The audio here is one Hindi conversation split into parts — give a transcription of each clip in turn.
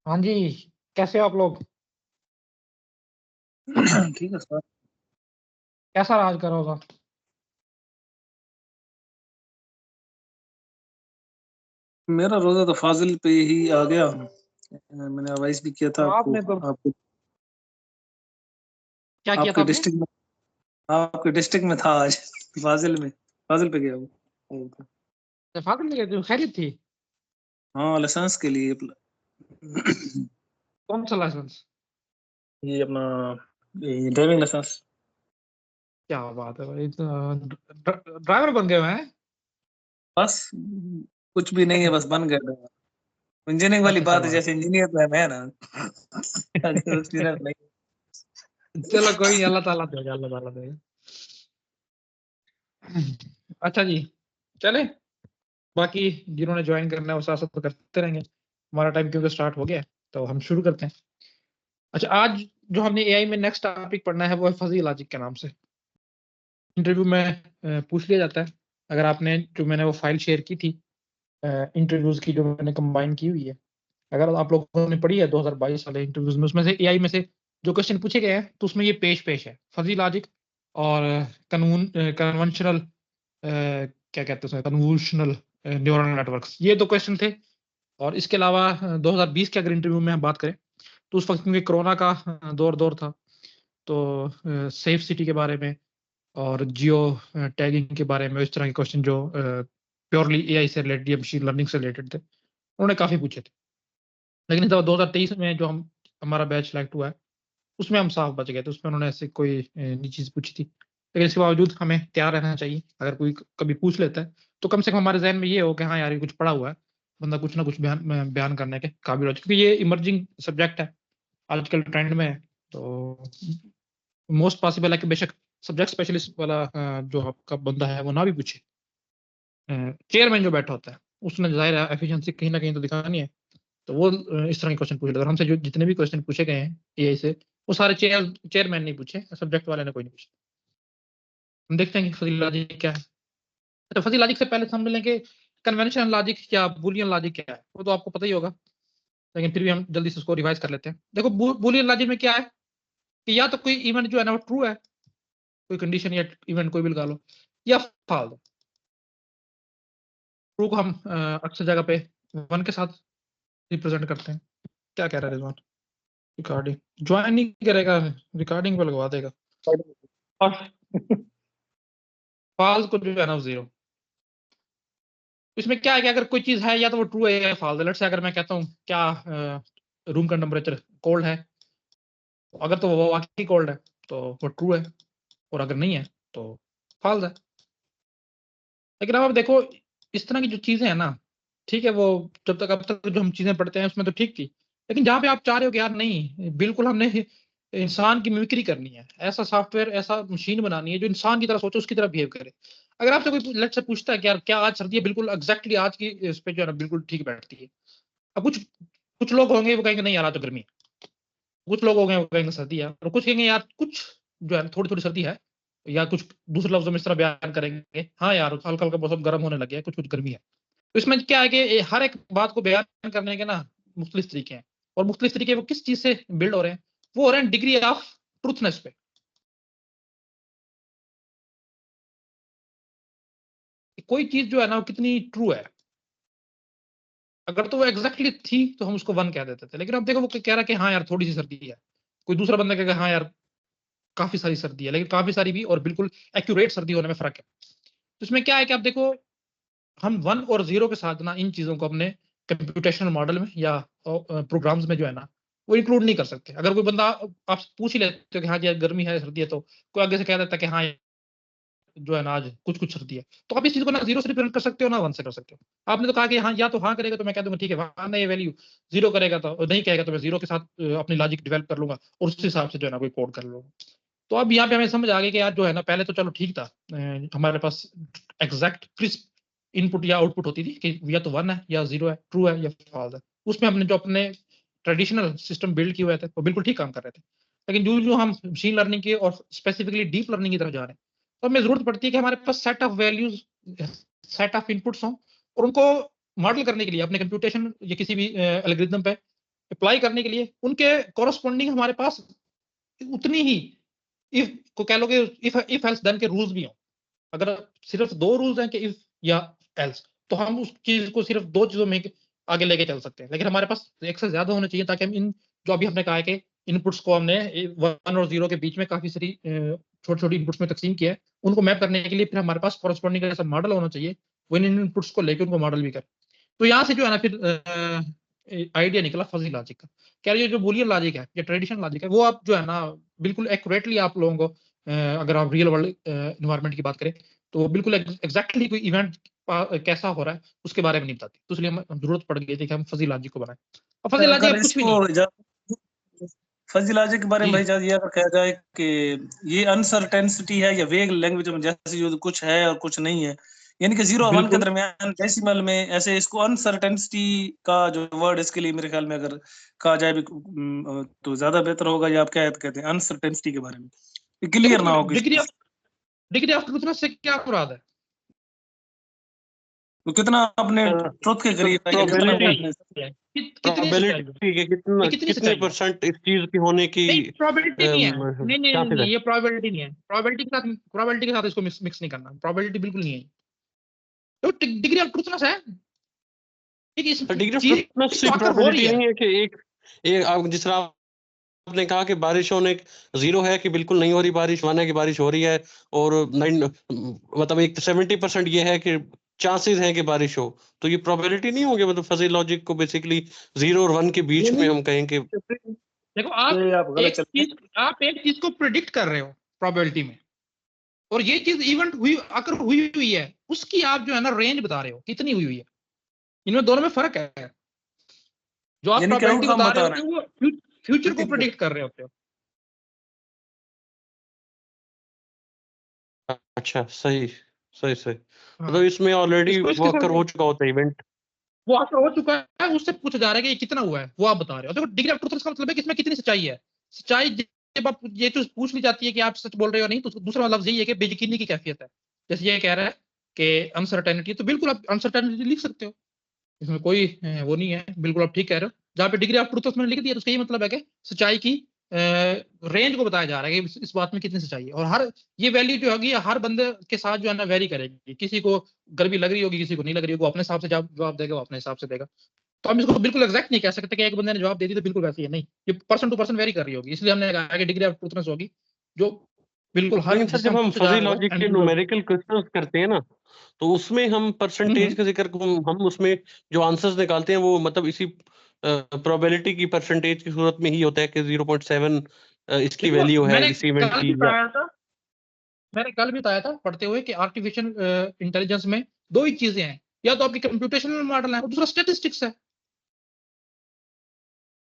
हाँ जी, कैसे हो आप लोग? ठीक है सर। कैसा रहा आज का रोज़ा? मेरा रोजा तो फाजिल पे ही आ गया। मैंने अवाइस भी किया था आपको। आपने तो आपको क्या किया था आपके आपने? डिस्ट्रिक्ट में आपके डिस्ट्रिक्ट में था आज। फाजिल पे गया वो। इत्तेफाक में गए थे, खैरियत थी? हाँ, लाइसेंस के लिए कौन सा लाइसेंस? ये अपना ये ड्राइविंग लाइसेंस। क्या बात है भाई! ड्राइवर बन गए हैं? बस कुछ भी नहीं है, बस बन गया। इंजीनियरिंग वाली अच्छा बात चलो है, जैसे इंजीनियर तो है मैं ना। एक्सपीरियंस नहीं। चलो कोई नहीं, अल्लाह ताला देगा, अल्लाह ताला देगा। अच्छा जी, चले बाकी जिन्होंने ज्वाइन करना है वो साथ-साथ तो करते रहेंगे। हमारा टाइम क्योंकि स्टार्ट हो गया है, तो हम शुरू करते हैं। अच्छा, आज जो हमने एआई में नेक्स्ट टॉपिक पढ़ना है वो है फज़ी लॉजिक के नाम से। इंटरव्यू में पूछ लिया जाता है, अगर आपने जो मैंने वो फाइल शेयर की थी इंटरव्यूज़ की जो मैंने कंबाइन की हुई है, अगर आप लोगों ने पढ़ी है 2022 वाले इंटरव्यूज़ में, उसमें से एआई में से जो क्वेश्चन पूछे गए हैं, तो उसमें ये पेश है। फज़ी लॉजिक और कन्वेंशनल क्या कहते हैं उसमें, कन्वोल्यूशनल न्यूरल नेटवर्क्स, ये 2 क्वेश्चन थे। और इसके अलावा 2020 के अगर इंटरव्यू में हम बात करें, तो उस वक़्त क्योंकि कोरोना का दौर था, तो सेफ सिटी के बारे में और जियो टैगिंग के बारे में, इस तरह के क्वेश्चन जो प्योरली एआई से रिलेटेड या मशीन लर्निंग से रिलेटेड थे, उन्होंने काफ़ी पूछे थे। लेकिन इस दफ़ा 2023 में जो हम हमारा बैच सिलेक्ट हुआ है, उसमें हम साफ बच गए थे, उसमें उन्होंने ऐसी कोई नई चीज़ पूछी थी। लेकिन इसके बावजूद हमें तैयार रहना चाहिए, अगर कोई कभी पूछ लेता है, तो कम से कम हमारे ज़हन में ये हो कि हाँ यार, ये कुछ पढ़ा हुआ है, बंदा कुछ ना कुछ बयान करने के काबिल हो, क्योंकि ये इमर्जिंग सब्जेक्ट है, आजकल ट्रेंड में है। तो मोस्ट पॉसिबल है कि बेशक सब्जेक्ट स्पेशलिस्ट वाला जो आपका बंदा है वो ना भी पूछे। चेयरमैन जो बैठा होता है, उसने ज़ाहिर है एफिशिएंसी कहीं न कहीं तो दिखानी है, तो वो इस तरह के क्वेश्चन पूछ लेगा। और हमसे जो जितने भी क्वेश्चन पूछे गए हैं एआई से, वो सारे चेयरमैन ने पूछे, सब्जेक्ट वाले ने कोई नहीं पूछा। हम देखते हैं कि फज़ी लॉजिक क्या है। तो फज़ी लॉजिक से पहले समझ लें कि कन्वेंशनल लॉजिक या बूलियन लॉजिक क्या है, वो तो आपको पता ही होगा, लेकिन फिर भी हम जल्दी से उसको रिवाइज़ कर लेते हैं। देखो बूलियन लॉजिक में क्या है कि या तो कोई इवेंट जो है ना वो ट्रू है, कोई कंडीशन या इवेंट कोई भी लगा लो, या फ़ॉल्स है। ट्रू को हम अक्सर जगह पे 1 के साथ रिप्रेज़ेंट करते हैं। क्या कह रहा है रिज़वान? रिकॉर्डिंग जॉइन नहीं करेगा, रिकॉर्डिंग पे लगवा देगा। और फ़ॉल्स को जो है ना वो 0। इसमें क्या है कि अगर कोई चीज़ है या तो वो ट्रू है या फ़ॉल्स है। लेट्स से अगर मैं कहता हूँ क्या रूम का टेम्परेचर कोल्ड है, अगर तो वो वाक़ई कोल्ड है, तो वो ट्रू है, और अगर नहीं है, तो फ़ॉल्स है। लेकिन अब आप देखो, इस तरह की जो चीज़ें हैं ना, ठीक है, वो अब तक जो हम चीज़ें पढ़ते हैं उसमें तो ठीक थी। लेकिन जहाँ पे आप चाह रहे हो कि यार नहीं, बिल्कुल हमने इंसान की मिमिक्री करनी है, ऐसा सॉफ्टवेयर, ऐसा मशीन बनानी है जो इंसान की तरह सोचे, उसकी तरह बिहेव करे। अगर आपसे कोई लेट्स से पूछता है कि यार क्या आज सर्दी है? बिल्कुल एग्ज़ैक्टली आज की इस पे जो है ना बिल्कुल ठीक बैठती है। अब कुछ कुछ लोग होंगे वो कहेंगे नहीं यार आज तो गर्मी है। कुछ लोग होंगे वो कहेंगे सर्दी है, और कुछ कहेंगे यार कुछ जो है थोड़ी-थोड़ी सर्दी है, या कुछ दूसरे लफ्ज़ों में इस तरह बयान करेंगे, हाँ यार हल्का-हल्का मौसम गर्म होने लग गया है, कुछ-कुछ गर्मी है। तो इसमें क्या है कि हर एक बात को बयान करने के ना मुख्तलिफ तरीके हैं, और मुख्तलिफ तरीके वो किस चीज़ से बिल्ड हो रहे हैं? वो हो रहे हैं डिग्री ऑफ ट्रूथनेस पे। कि कोई चीज़ जो है ना वो कितनी ट्रू है। अगर तो वो एग्ज़ैक्टली थी तो हम उसको 1 कह देते थे। लेकिन अब देखो वो कह रहा है कि हाँ यार थोड़ी-सी सर्दी है। कोई दूसरा बंदा कहेगा हाँ यार काफ़ी सारी सर्दी है। लेकिन काफ़ी सारी भी और बिल्कुल एक्यूरेट सर्दी होने में फ़र्क है। तो इसमें क्या है कि आप देखो, हम 1 और 0 के साथ ना इन चीज़ों को अपने कंप्यूटेशनल मॉडल में या प्रोग्राम्स में जो है ना, वो इंक्लूड नहीं कर सकते। अगर कोई बंदा आप पूछ ही लेते हो कि हाँ जी, आज गर्मी है, सर्दी है, तो कोई आगे से कह देता है कि हाँ, जो है ना आज कुछ-कुछ सर्दी है। तो आप इस चीज़ को ना 0 से रिप्रेज़ेंट कर सकते हो, ना 1 से कर सकते हो। आपने तो कहा कि हाँ, या तो हाँ करेगा तो मैं कह दूँगा ठीक है, 1 है ये वैल्यू, 0 करेगा तो नहीं कहेगा तो मैं 0 के साथ अपनी लॉजिक डेवलप कर लूँगा और उस हिसाब से जो है ना कोई कोड कर लूँगा। तो अब यहाँ पे हमें समझ आ गई कि यार जो है ना पहले तो चलो ठीक था, हमारे पास एग्जैक्ट क्रिस्प इनपुट या आउटपुट होती थी कि या तो 1 है या 0 है, ट्रू है या फॉल्स है। उसमें हमने जो अपने ट्रेडिशनल सिस्टम बिल्ड किए हुए थे वो बिल्कुल ठीक काम कर रहे थे। लेकिन जो हम मशीन लर्निंग की और स्पेसिफिकली डीप लर्निंग की तरफ जा रहे हैं, तो हमें जरूरत पड़ती है कि हमारे पास set of values, set of inputs हों, और उनको मॉडल करने के लिए अपने कंप्यूटेशन या किसी भी एल्गोरिथम पे अप्लाई करने के लिए उनके कॉरस्पॉन्डिंग हमारे पास उतनी ही इफ को कह लो कि इफ एल्स देन के रूल्स भी हों। अगर सिर्फ 2 रूल्स हैं कि इफ या एल्स, तो हम उस चीज को सिर्फ 2 चीजों में आगे लेके चल सकते हैं। लेकिन हमारे पास एक से ज्यादा होने चाहिए ताकि हम इन जो अभी हमने कहा है कि इनपुट्स को हमने 1 और 0 के बीच में काफी सारी छोटी छोटी इनपुट्स में तकसीम किया है, उनको मैप करने के लिए फिर हमारे पास कॉरस्पॉन्डिंग ऐसा मॉडल होना चाहिए वो इन इनपुट्स को लेकर उनको मॉडल भी करे। तो यहाँ से जो है ना फिर आइडिया निकला फजी लॉजिक का। कह रही है जो बूलियन लॉजिक है, जो ट्रेडिशनल लॉजिक है, वो आप जो है ना बिल्कुल एक्यूरेटली आप लोगों को अगर आप रियल वर्ल्ड इन्वायरमेंट की बात करें तो बिल्कुल एग्जैक्टली कोई इवेंट कैसा हो रहा है उसके बारे में नहीं बताती। तो इसलिए हमें जरूरत पड़ गई थी कि हम फजी लॉजिक को बनाएं। और फजी लॉजिक अगर अब कुछ भी नहीं है। इसको फजी लॉजिक के बारे में जी भाई जान ये अगर कहा जाए कि ये अनसर्टेनिटी है या वेग लैंग्वेज में जैसे जो कुछ है और कुछ नहीं है, यानी कि 0 और 1 के बिल्कुल दरमियान डेसिमल में ऐसे इसको अनसर्टेनिटी का जो वर्ड इसके लिए मेरे ख्याल में अगर कहा जाए भी तो ज्यादा बेहतर होगा। या आप क्या कहते हैं अनसर्टेनिटी के बारे में, क्लियर ना देखो हो किसी को, डिग्री ऑफ ट्रूथनेस से क्या मुराद है? तो कितना अपने ट्रुथ के करीब है या कितना वो प्रोबेबिलिटी अपने कितनी सच्चाई है? प्रोबेबिलिटी के ये कितना कितनी कितने सच्चाई है? परसेंट इस चीज की होने की नहीं प्रोबेबिलिटी नहीं है, नहीं नहीं नहीं चांसेस है। नहीं, ये प्रोबेबिलिटी नहीं है। प्रोबेबिलिटी के साथ इसको मिक्स नहीं करना। प्रोबेबिलिटी बिल्कुल नहीं है। तो डिग्री ऑफ ट्रूथनेस है एक इस डिग्री ऑफ चीज फ्रीडम तो से अगर हो रही प्रोबेबिलिटी है। नहीं है कि एक आप जिस तरह आपने कहा कि बारिश होने 0 है कि बिल्कुल नहीं हो रही बारिश, 1 है कि बारिश हो रही है, और 9 मतलब एक 70% ये है कि चांसेस हैं कि बारिश हो। तो ये प्रोबेबिलिटी नहीं होगी, मतलब फजी लॉजिक को बेसिकली 0 और 1 के बीच में हम कहें कि देखो ये आप गलत चलते हैं। आप एक चीज को प्रिडिक्ट कर रहे हो प्रोबेबिलिटी में, और ये चीज इवेंट हुई अगर हुई है उसकी आप जो है ना रेंज बता रहे हो कितनी हुई है। इनमें दोनों में फर्क है। जो आप यानी कि प्रोबेबिलिटी आउटकम बता रहे बता होते रहे हो वो फ्यूचर को हैं। प्रिडिक्ट कर रहे होते हो। अच्छा सही सही सही, मतलब हाँ इसमें ऑलरेडी इसको वो इसके अकर साथ हो चुका होता है इवेंट। वो आपका हो चुका है, उससे पूछा जा रहा है कि ये कितना हुआ है वो आप बता रहे हो। देखो डिग्री ऑफ ट्रूथ का मतलब है कि इसमें कितनी सच्चाई है। सच्चाई जब आप ये चीज पूछ ली जाती है कि आप सच बोल रहे हो नहीं, तो दूसरा लफ्ज यही है कि बेयकीनी की कैफियत है। जैसे ये कह रहा है कि अनसर्टेनिटी, तो बिल्कुल आप अनसर्टेनिटी लिख सकते हो, इसमें कोई वो नहीं है। बिल्कुल आप ठीक कह रहे हो। जहाँ पे डिग्री ऑफ ट्रूथ मैंने लिख दिया तो उसका ये मतलब है कि सच्चाई की रेंज को बताया जा रहा है कि इस बात में कितनी सच्चाई है। और हर ये वैल्यू जो होगी हर बंदे के साथ जो है ना वेरी करेगी। किसी को गर्मी लग रही होगी, किसी को नहीं लग रही होगी, वो अपने हिसाब से जवाब देगा, वो अपने हिसाब से देगा। तो हम इसको बिल्कुल एग्जैक्ट नहीं कह सकते कि एक बंदे ने जवाब दे दी तो बिल्कुल वैसी है, नहीं। ये पर्सन टू पर्सन वेरी कर रही होगी। इसलिए हमने कहा कि डिग्री ऑफ ट्रूथनेस होगी जो बिल्कुल हर लेकिन सर जिससे जब हम हम पूछे जा फजी रहे हो लॉजिक के एंड। न्यूमेरिकल क्वेश्चंस करते हैं ना, तो उसमें हम परसेंटेज का जिक्र हम उसमें जो आंसर्स निकालते हैं वो मतलब इसी प्रोबेबिलिटी की परसेंटेज की सूरत में ही होता है कि 0.7 इसकी देखो वैल्यू है इस इवेंट की, या मैंने कल भी बताया था पढ़ते हुए कि आर्टिफिशियल इंटेलिजेंस में 2 ही चीजें हैं, या तो आपकी कंप्यूटेशनल मॉडल है और दूसरा स्टेटिस्टिक्स है।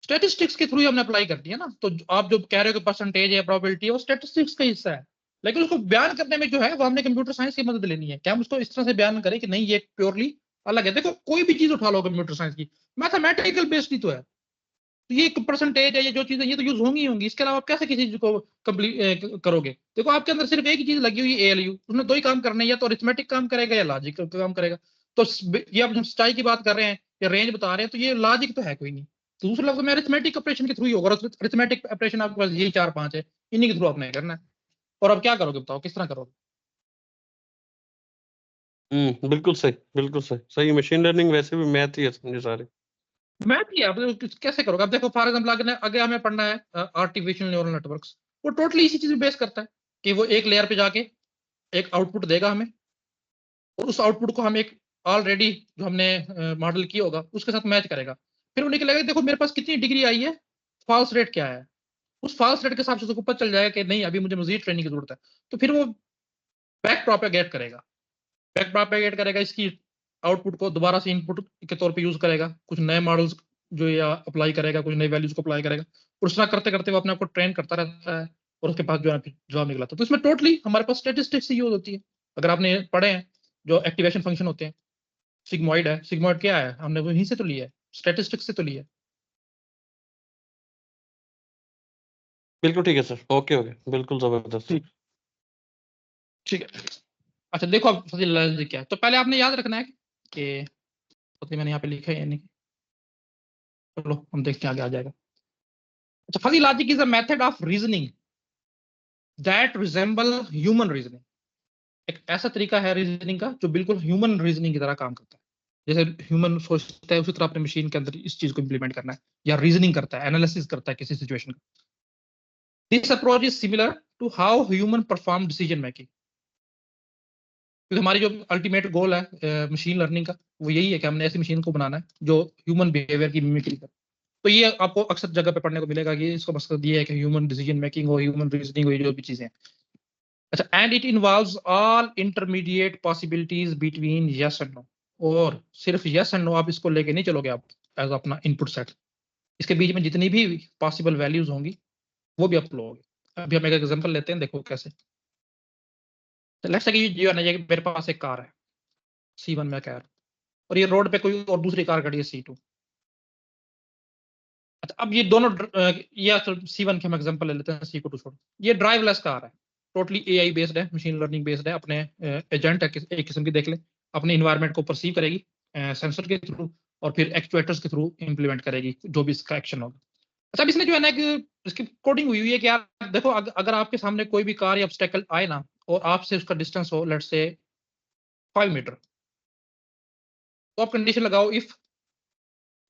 स्टेटिस्टिक्स के थ्रू ही हमने अप्लाई कर दिया ना। तो आप जो कह रहे हो कि परसेंटेज है, प्रोबेबिलिटी है, वो स्टेटिस्टिक्स का हिस्सा है। लेकिन उसको बयान करने में जो है वो हमने कंप्यूटर साइंस की मदद लेनी है। क्या हम उसको इस तरह से बयान करें कि नहीं ये प्योरली अलग है। देखो कोई भी चीज उठा लो कंप्यूटर साइंस की, मैथमेटिकल बेस्ड ही तो है। तो ये परसेंटेज है, ये जो चीजें ये तो यूज होंगी ही होंगी। इसके अलावा आप कैसे किसी चीज को कंप्लीट करोगे? देखो आपके अंदर सिर्फ एक ही चीज लगी हुई है, एएलयू। उसने 2 ही काम करने हैं, या तो अरिथमेटिक काम करेगा या लॉजिक काम करेगा। तो ये आप सच्चाई की बात कर रहे हैं या रेंज बता रहे हैं, तो ये लॉजिक तो है कोई नहीं। तो दूसरे लफ्ज में अरिथमेटिक ऑपरेशन के थ्रू ही होगा। अरिथमेटिक ऑपरेशन आपके पास यही 4-5 है, इन्हीं के थ्रू आपने करना है। और अब क्या करोगे बताओ, किस तरह करोगे? बिल्कुल सही बिल्कुल सही सही। मशीन लर्निंग वैसे भी मैथ ही है समझे सारे। मैथ ही है। अब कैसे करोगे? अब देखो फॉर एग्जाम्पल आगे आगे हमें पढ़ना है आर्टिफिशियल न्यूरल नेटवर्क्स। वो टोटली इसी चीज पे बेस करता है कि वो एक लेयर पे जाके एक आउटपुट देगा हमें, और उस आउटपुट को हम एक ऑलरेडी जो हमने मॉडल किया होगा उसके साथ मैच करेगा। फिर वो निकलेगा कि देखो मेरे पास कितनी डिग्री आई है, फॉल्स रेट क्या है। उस फॉल्स रेट के हिसाब से उसको पता चल जाएगा कि नहीं अभी मुझे मजीद ट्रेनिंग की जरूरत है। तो फिर वो बैक प्रोपेगेट करेगा। बैक प्रोपेगेट करेगा, इसकी आउटपुट को दोबारा से इनपुट के तौर पे यूज करेगा, कुछ नए मॉडल्स जो या अप्लाई करेगा, कुछ नई वैल्यूज को अप्लाई करेगा, और उस तरह करते करते वो अपने आप को ट्रेन करता रहता है। और उसके पास जो है फिर जवाब निकला। तो इसमें टोटली हमारे पास स्टेटिस्टिक्स ही यूज होती है। अगर आपने पढ़े हैं जो एक्टिवेशन फंक्शन होते हैं, सिग्मॉइड है। सिग्मॉइड क्या है? हमने वहीं से तो लिया है, स्टैटिस्टिक्स से तो लिया है। बिल्कुल ठीक है सर, ओके ओके, बिल्कुल जबरदस्त। ठीक ठीक है। अच्छा देखो अब फजील लफ्ज़ क्या है। तो पहले आपने याद रखना है कि पता नहीं मैंने यहाँ पे लिखा है या नहीं। चलो हम देखते हैं आगे आ जाएगा। अच्छा, fuzzy logic is a method of reasoning that resemble human reasoning. एक ऐसा तरीका है रीजनिंग का जो बिल्कुल ह्यूमन रीजनिंग की तरह काम करता है। जैसे ह्यूमन सोचता है उसी तरह अपने मशीन के अंदर इस चीज को इंप्लीमेंट करना है, या रीजनिंग करता है, एनालिसिस करता है किसी सिचुएशन का। This approach is similar to how human perform decision making. क्योंकि हमारी जो अल्टीमेट गोल है मशीन लर्निंग का, वो यही है कि हमने ऐसी मशीन को बनाना है जो ह्यूमन बिहेवियर की मिमिक्री करे। तो ये आपको अक्सर जगह पे पढ़ने को मिलेगा कि इसका मकसद ये है कि ह्यूमन डिसीजन मेकिंग हो, ह्यूमन रीजनिंग हो, जो भी चीजें हैं। अच्छा, and it involves all intermediate possibilities between yes and no. और सिर्फ यस एंड नो आप इसको लेके नहीं चलोगे आप एज अपना इनपुट सेट। इसके बीच में जितनी भी पॉसिबल वैल्यूज होंगी वो भी आप लोगे। अभी हम एक एग्जांपल लेते हैं, देखो कैसे। लेट्स से कि जो है ना, ये मेरे पास एक कार है C1 में कार, और ये रोड पे कोई और दूसरी कार खड़ी है C2। अच्छा, अब ये दोनों ये C1 के हम एग्जांपल ले लेते हैं, C को टू छोड़। ये ड्राइवलेस कार है, टोटली AI बेस्ड है, मशीन लर्निंग बेस्ड है। अपने एजेंट है एक किस्म की, देख ले, अपने इन्वायरमेंट को परसीव करेगी सेंसर के थ्रू, और फिर एक्चुएटर्स के थ्रू इंप्लीमेंट करेगी जो भी इसका एक्शन होगा। अच्छा, अब इसने जो है ना कि इसकी कोडिंग हुई है कि यार देखो, अगर आपके सामने कोई भी कार या ऑब्स्टेकल आए ना, और आपसे उसका डिस्टेंस हो लेट्स से 5 मीटर, तो आप कंडीशन लगाओ, इफ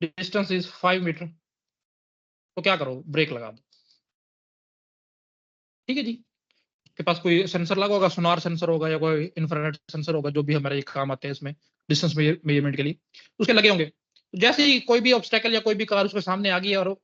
डिस्टेंस इज 5 मीटर, तो क्या करो, ब्रेक लगा दो। ठीक है जी, के पास कोई सेंसर लगा होगा, सोनार सेंसर होगा या कोई इंफ्रारेड सेंसर होगा, जो भी हमारे काम आते हैं इसमें डिस्टेंस मेजरमेंट के लिए, उसके लगे होंगे। तो जैसे ही कोई भी ऑब्स्टेकल या कोई भी कार उसके सामने आ गई है, और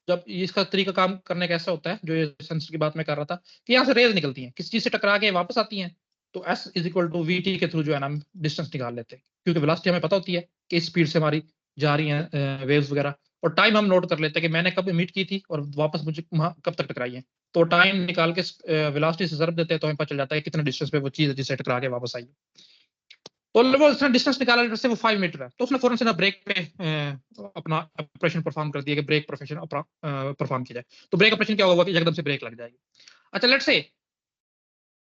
जब इसका तरीका काम करने का ऐसा होता है, जो ये सेंसर की बात मैं कर रहा था, कि यहाँ से रेज निकलती हैं, किसी चीज से टकरा के वापस आती हैं, तो S is equal to VT के थ्रू जो है ना हम डिस्टेंस निकाल लेते हैं। क्योंकि वेलोसिटी हमें पता होती है कि इस स्पीड से हमारी जा रही हैं वेव्स वगैरह, और टाइम हम नोट कर लेते हैं कि मैंने कब इमिट की थी और वापस मुझे वहां कब तक टकराई है। तो टाइम निकाल के वेलोसिटी से ज़रब देते हैं, तो हमें पता चल जाता है कि कितने डिस्टेंस पे वो चीज है जिससे टकरा के वापस आई है। तो वो उसने डिस्टेंस निकाला, जैसे वो 5 मीटर है, तो उसने फौरन से ना ब्रेक पे अपना ऑपरेशन परफॉर्म कर दिया कि ब्रेक प्रोफेशन परफॉर्म किया जाए। तो ब्रेक ऑपरेशन क्या होगा कि एकदम से ब्रेक लग जाएगी। अच्छा, लेट्स से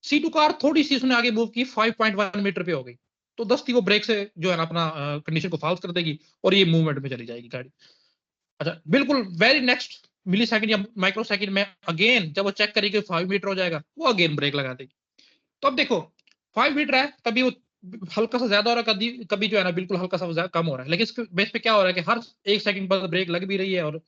C2 कार थोड़ी सी उसने आगे मूव की, 5.1 मीटर पे हो गई, तो 10 थी वो ब्रेक से जो है ना अपना कंडीशन को फॉल्स कर देगी, और ये मूवमेंट में चली जाएगी गाड़ी। अच्छा, बिल्कुल वेरी नेक्स्ट मिली सेकंड या माइक्रो सेकंड में अगेन जब वो चेक करेगी 5 मीटर हो जाएगा, वो अगेन ब्रेक लगा देगी। तो अब देखो 5 मीटर है, कभी वो हल्का सा ज्यादा हो रहा है, कभी कभी जो है ना बिल्कुल हल्का सा कम हो रहा है, लेकिन इसके बेस पे क्या हो रहा है कि हर 1 सेकंड बाद ब्रेक लग भी रही है, और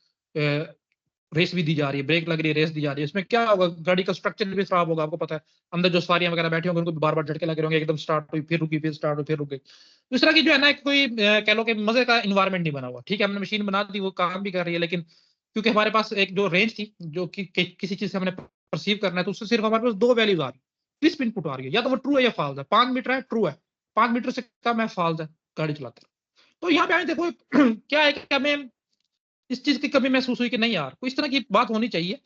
रेस भी दी जा रही है, ब्रेक लग रही है, रेस दी जा रही है। इसमें क्या होगा, गाड़ी का स्ट्रक्चर भी खराब होगा, आपको पता है। अंदर जो सवारियां वगैरह बैठी होंगी उनको बार बार झटके लगे होंगे, एकदम स्टार्ट हुई फिर रुकी, फिर स्टार्ट हुई फिर रुक गई। तो इस तरह की जो है ना कोई कह लो कि मजे का इन्वायरमेंट नहीं बना हुआ। ठीक है, हमने मशीन बना दी, वो काम भी कर रही है, लेकिन क्योंकि हमारे पास एक जो रेंज थी जो कि किसी चीज से हमने परसीव करना है, तो उससे सिर्फ हमारे पास 2 वैल्यूज आ रही, क्रिस्प इनपुट आ रही है, या तो वो ट्रू है या फॉल्स है। 5 मीटर है, ट्रू है, 5 मीटर से कम है, फॉल्स है, गाड़ी चलाते हैं। तो यहाँ पे हमें देखो क्या है कि हमें इस चीज की कमी महसूस हुई कि नहीं यार, कोई इस तरह की बात होनी चाहिए।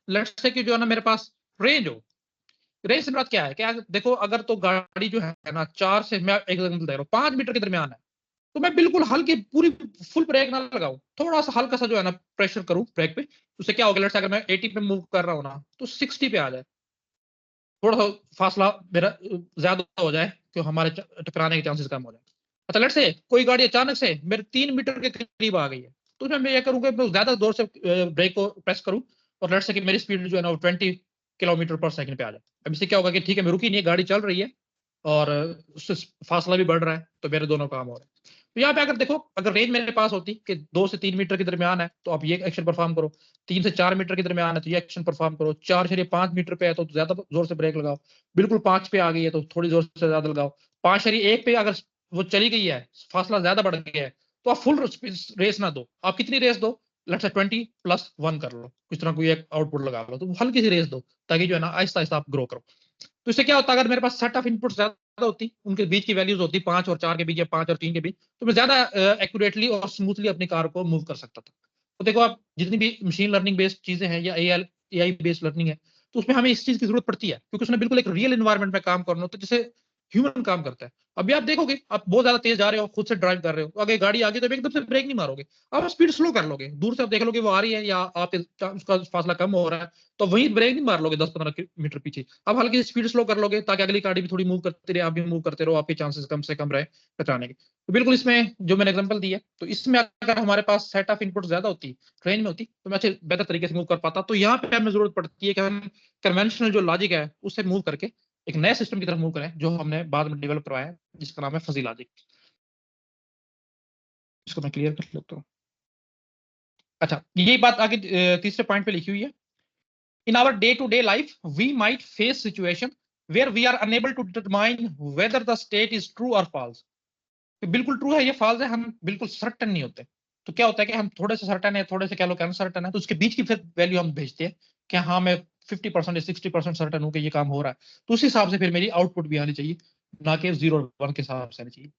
लेट्स से कि जो है ना मेरे पास रेंज हो। रेंज से बात क्या है, क्या देखो, अगर तो गाड़ी जो है ना 4 से, मैं एक एग्जांपल दे रहा हूँ, 5 मीटर के दरमियान है, तो मैं बिल्कुल हल्की पूरी फुल ब्रेक ना लगाऊं, थोड़ा सा हल्का सा जो है ना प्रेशर करूं ब्रेक पे। उससे क्या होगा, लेट्स से अगर मैं 80 पे मूव कर रहा हूँ ना, तो 60 पे आ जाए, थोड़ा सा फासला मेरा ज्यादा हो जाए, कि हमारे टकराने के चांसेस कम हो जाए। अच्छा, लेट्स से कोई गाड़ी अचानक से मेरे 3 मीटर के करीब आ गई है, तो उसमें मैं ये करूंगा, मैं ज्यादा जोर से ब्रेक को प्रेस करूं, और लेट्स से कि मेरी स्पीड जो है ना वो 20 किलोमीटर पर सेकंड पे आ जाए। अब इससे क्या होगा कि ठीक है, मैं रुकी नहीं है, गाड़ी चल रही है, और उससे फासला भी बढ़ रहा है, तो मेरे दोनों काम हो रहे हैं। तो यहाँ पे अगर देखो, अगर रेंज मेरे पास होती कि 2 से 3 मीटर के दरमियान है, तो आप ये एक्शन परफॉर्म करो, 3 से 4 मीटर के दरमियान है तो ये एक्शन परफॉर्म करो, 4 से 5 मीटर पे है तो ज्यादा जोर से ब्रेक लगाओ, बिल्कुल 5 पे आ गई है तो थोड़ी जोर से ज्यादा लगाओ, 5 से 1 पे अगर वो चली गई है, फासला ज्यादा बढ़ गया है, तो आप फुल रेस ना दो, आप कितनी रेस दो, लेट्स से 20+1 कर लो, इस तरह कोई एक आउटपुट लगा लो, तो हल्की सी रेस दो, ताकि जो है ना आहिस्ता आहिस्ता आप ग्रो करो। तो इससे क्या होता है, अगर मेरे पास सेट ऑफ इनपुट ज्यादा होती, उनके बीच की वैल्यूज होती 5 और 4 के बीच या 5 और 3 के बीच, तो मैं ज्यादा एक्यूरेटली और स्मूथली अपनी कार को मूव कर सकता था। तो देखो, आप जितनी भी मशीन लर्निंग बेस्ड चीजें हैं या AI बेस्ड लर्निंग है, तो उसमें हमें इस चीज की जरूरत पड़ती है, क्योंकि उसने बिल्कुल एक रियल इन्वायरमेंट में काम करना होता है। जैसे ह्यूमन काम करता है। अभी आप देखोगे, आप बहुत ज्यादा तेज जा रहे हो, खुद से ड्राइव कर रहे हो, तो आगे गाड़ी आगे तो एकदम से ब्रेक नहीं मारोगे, आप स्पीड स्लो कर लोगे, दूर से आप देख लोगे वो आ रही है या आप उसका फासला कम हो रहा है, तो वहीं ब्रेक नहीं मार लोगे 10-15 मीटर पीछे, आप हल्की स्पीड स्लो कर लोगे ताकि अगली गाड़ी भी थोड़ी मूव करती रहे, आप भी मूव करते रहो, आपके चांसेस कम से कम रहे टकराने के। तो बिल्कुल इसमें जो मैंने एग्जांपल दी है, तो इसमें अगर हमारे पास सेट ऑफ इनपुट ज्यादा होती, रेंज में होती, तो मैं अच्छे बेहतर तरीके से मूव कर पाता। तो यहाँ पे हमें जरूरत पड़ती है कि हम कन्वेंशनल जो लॉजिक है उससे मूव करके एक नए सिस्टम की तरफ मूव करें, जो हमने बाद में डेवलप करवाया है, जिसका नाम है फजी लॉजिक। इसको मैं क्लियर कर लेता हूँ। अच्छा, ये बात आगे तीसरे पॉइंट पे लिखी हुई है। In our day to day life we might face situation where we are unable to determine whether the state is true or false. बिल्कुल ट्रू है, ये फॉल्स है, हम बिल्कुल सर्टन नहीं होते। तो क्या होता है कि हम थोड़े से सर्टन है, थोड़े से कह लो अनसर्टन है, तो उसके बीच की फिर वैल्यू हम भेजते हैं कि हाँ मैं 50% या 60% सर्टन हूँ कि ये काम हो रहा है, तो उस हिसाब से फिर मेरी आउटपुट भी आनी चाहिए, ना कि 0 और 1 के हिसाब से आनी चाहिए।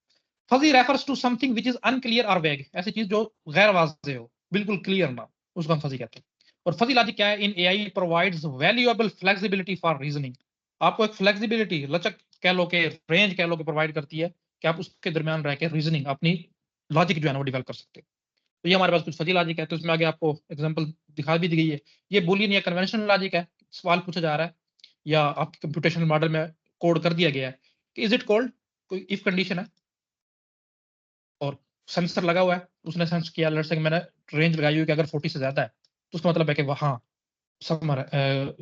Fuzzy refers to something which is unclear और वैग, ऐसी चीज जो गैर वाज़ेह हो, बिल्कुल क्लियर ना, उसको हम फजी कहते हैं। और फजी लॉजिक क्या है? In AI provides valuable flexibility for reasoning. आपको एक फ्लेक्सिबिलिटी, लचक कह लो के रेंज कह लो के प्रोवाइड करती है कि आप उसके दरमियान रह के रीजनिंग, अपनी लॉजिक जो है ना वो डेवलप कर सकते हो। तो ये हमारे पास कुछ फजी लॉजिक है, तो इसमें आगे आपको एग्जांपल दिखा भी दी गई है। ये बूलियन या कन्वेंशनल लॉजिक है, सवाल पूछा जा रहा है या आपके कंप्यूटेशनल मॉडल में कोड कर दिया गया है कि इज इट कोल्ड, कोई इफ कंडीशन है और सेंसर लगा हुआ है, उसने सेंस किया, लेट्स से मैंने रेंज लगाई हुई कि अगर 40 से ज्यादा है तो उसका मतलब है कि वहां समर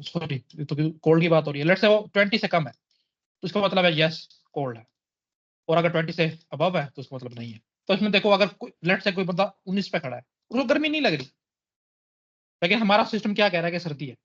सॉरी, तो कोल्ड की बात हो रही है, लेट्स से वो 20 से कम है तो इसका मतलब है यस कोल्ड है, और अगर 20 से अबव है तो उसका मतलब नहीं है। तो इसमें देखो, अगर लेट्स से कोई बंदा 19 पे खड़ा है, उसको गर्मी नहीं लग रही, लेकिन हमारा सिस्टम क्या कह रहा है कि सर्दी है।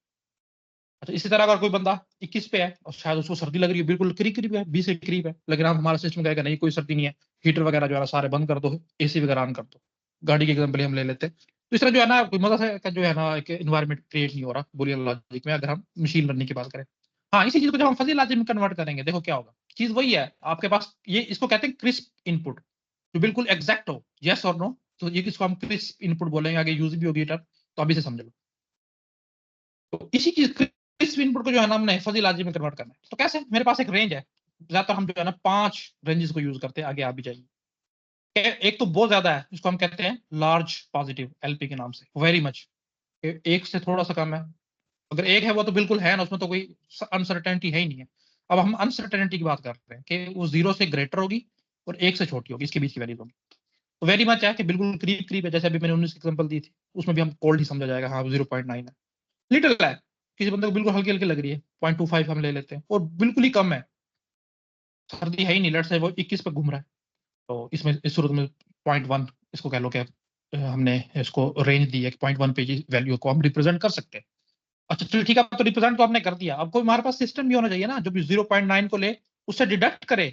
अच्छा, इसी तरह अगर कोई बंदा 21 पे है और शायद उसको सर्दी लग रही है, बिल्कुल करीब करीब है, 20 के करीब है, लेकिन हम हमारा सिस्टम कहेगा नहीं कोई सर्दी नहीं है, हीटर वगैरह जो है ना सारे बंद कर दो, एसी वगैरह ऑन कर दो। गाड़ी की एग्जाम्पल हम ले लेते हैं। तो इस तरह जो है ना कोई मजा का जो है ना एक इन्वायरमेंट क्रिएट नहीं हो रहा बुलियन लॉजिक में, अगर हम मशीन लर्निंग की बात करें। हाँ, इसी चीज को जब हम फजी लॉजिक में कन्वर्ट करेंगे, देखो क्या होगा, चीज वही है आपके पास, ये इसको कहते हैं क्रिस्प इनपुट, जो बिल्कुल एग्जैक्ट हो, यस और नो, तो ये किसको हम क्रिस्प इनपुट बोलेंगे, आगे यूज भी होगी टर्म, तो अभी से समझ लो। तो इसी चीज इस इनपुट को जो है ना हमने फजी लॉजिक में कन्वर्ट करना है। तो कैसे? मेरे पास एक रेंज है, ज्यादातर हम जो है ना 5 रेंजेस को यूज करते हैं, आगे आप भी जाइए। एक तो बहुत ज्यादा है, इसको हम कहते हैं लार्ज पॉजिटिव, एलपी के नाम से, वेरी मच। एक से थोड़ा सा कम है, अगर एक है वो तो बिल्कुल है ना, उसमें तो कोई अनसर्टेनिटी है ही नहीं है। अब हम अनसर्टेनिटी की बात कर रहे हैं कि वो 0 से ग्रेटर होगी और 1 से छोटी होगी, इसके बीच की वैल्यू होगी। तो वेरी मच है कि बिल्कुल करीब करीब है, जैसे अभी मैंने 19 एग्जांपल दी थी, उसमें भी हम कोल्ड ही समझा जाएगा, हाँ 0.9 है। लिटिल है, किसी बंदे को बिल्कुल हल्की हल्की लग रही है, 0.25 हम ले लेते हैं, और बिल्कुल ही कम है, सर्दी है ही नहीं, लेट से वो 21 पे घूम रहा है, तो इसमें इस सूरत में 0.1 इसको कह लो कि हमने इसको रेंज दी है कि 0.1 पे वैल्यू को हम रिप्रेजेंट कर सकते हैं। अच्छा चलो ठीक है, तो रिप्रेजेंट तो आपने कर दिया, अब कोई हमारे पास सिस्टम भी होना चाहिए ना जो भी 0.9 को ले, उससे डिडक्ट करे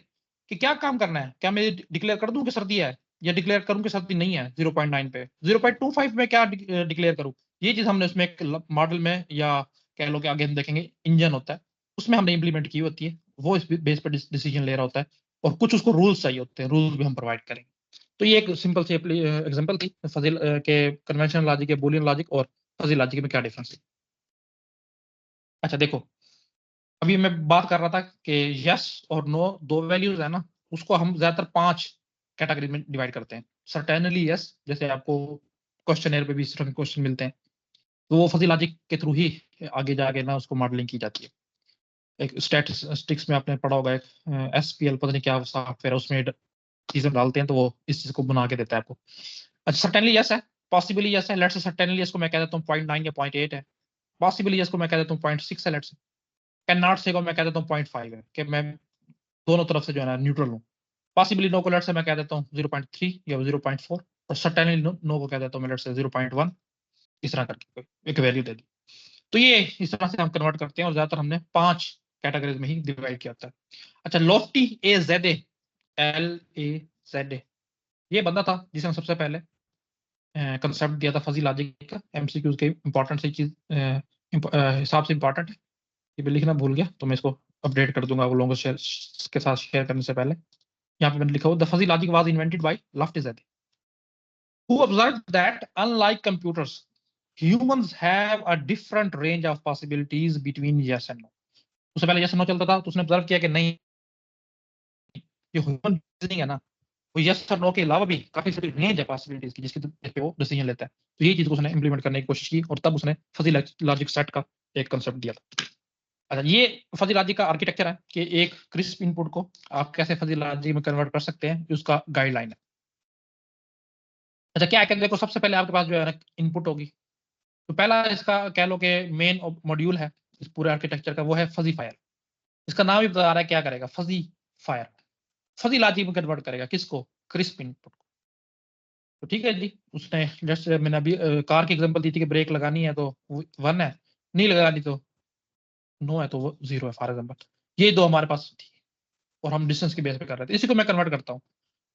कि क्या काम करना है, क्या मैं डिक्लेयर कर दूं कि सर्दी है, या डिक्लेयर करूं कि सर्दी नहीं है 0.9 पे, 0.25 में क्या डिक्लेयर करूं। ये चीज हमने उसमें एक मॉडल में, या कह लो कि आगे हम देखेंगे इंजन होता है, उसमें हमने इंप्लीमेंट की होती है, वो इस बेस पर डिसीजन ले रहा होता है, और कुछ उसको रूल्स चाहिए होते हैं, रूल्स भी हम प्रोवाइड करेंगे। तो ये एक सिंपल सी एग्जांपल थी फजील के कन्वेंशनल लॉजिक या बूलियन लॉजिक और फजी लॉजिक में क्या डिफरेंस है। अच्छा देखो, अभी मैं बात कर रहा था कि यस और नो दो वैल्यूज है ना, उसको हम ज्यादातर 5 कैटेगरी में डिवाइड करते हैं। सर्टेनली यस, जैसे आपको क्वेश्चनर पे भी इस तरह के क्वेश्चन मिलते हैं, तो वो फजी लॉजिक के थ्रू ही आगे जाके ना उसको मॉडलिंग की जाती है। एक स्टैटिस्टिक्स में आपने पढ़ा होगा, एक एसपीएल पता नहीं क्या सॉफ्टवेयर है, उसमें चीजें डालते हैं तो वो इस चीज को बना के देता है आपको। अच्छा सर्टेनली यस है, पॉसिबली यस है, लेट्स से सर्टेनली यस को मैं कह देता हूँ 0.9 या 0.8 है, पॉसिबली यस को मैं कह देता हूँ 0.6 है, लेट्स से कैन नॉट से को मैं कह देता हूँ 0.5 है, कि मैं दोनों तरफ से जो है ना न्यूट्रल हूँ। पॉसिबली नो को लेट्स से मैं कह देता हूँ 0.3 या 0.4, और सर्टेनली नो को कह देता हूँ मैं लेट्स से 0.1, इस तरह करके एक वैल्यू दे दी। तो ये इस तरह से हम कन्वर्ट करते हैं, और ज्यादातर हमने 5 कैटेगरीज में ही डिवाइड किया होता है। अच्छा, लॉफ्टी ए जेड LAZA, ये बंदा था जिसने सबसे पहले कंसेप्ट दिया था फजी लॉजिक का, एमसीक्यूज के इंपॉर्टेंट सी चीज हिसाब से इंपॉर्टेंट है। ये भी लिखना भूल गया, तो मैं इसको अपडेट कर दूंगा वो लोगों के साथ शेयर करने से पहले। यहाँ पे मैंने लिखा हुआ the fuzzy logic was invented by Lotfi Zadeh, who observed that unlike computers humans have a different range of possibilities between yes and no। उससे पहले yes and no चलता था, तो उसने ऑब्जर्व किया कि नहीं, जो ह्यूमन रीजनिंग है ना, वो यस और नो के अलावा भी काफी सारी रेंज है पॉसिबिलिटीज की जिसके पे वो डिसीजन लेता है। तो ये चीज को उसने इंप्लीमेंट करने की कोशिश की और तब उसने फजी लॉजिक सेट का एक कंसेप्ट दिया था। अच्छा, ये फजी लॉजिक का आर्किटेक्चर है कि एक क्रिस्प इनपुट को आप कैसे फजी लॉजिक में कन्वर्ट कर सकते हैं, उसका गाइडलाइन है। अच्छा, क्या है, देखो सबसे पहले आपके पास जो है ना इनपुट होगी, तो पहला इसका कह लो कि मेन मॉड्यूल है इस पूरे आर्किटेक्चर का, वो है फजी फायर। इसका नाम ही बता रहा है क्या करेगा, फजी फायर, फजी लॉजिक में कन्वर्ट करेगा किसको, क्रिस्प इनपुट को। तो ठीक है जी, उसने जस्ट मैंने अभी कार की एग्जांपल दी थी कि ब्रेक लगानी है तो 1 है, नहीं लगानी तो नो है तो वो 0 है फॉर एग्जांपल। ये दो हमारे पास थी और हम डिस्टेंस की बेस पे कर रहे थे। इसी को मैं कन्वर्ट करता हूँ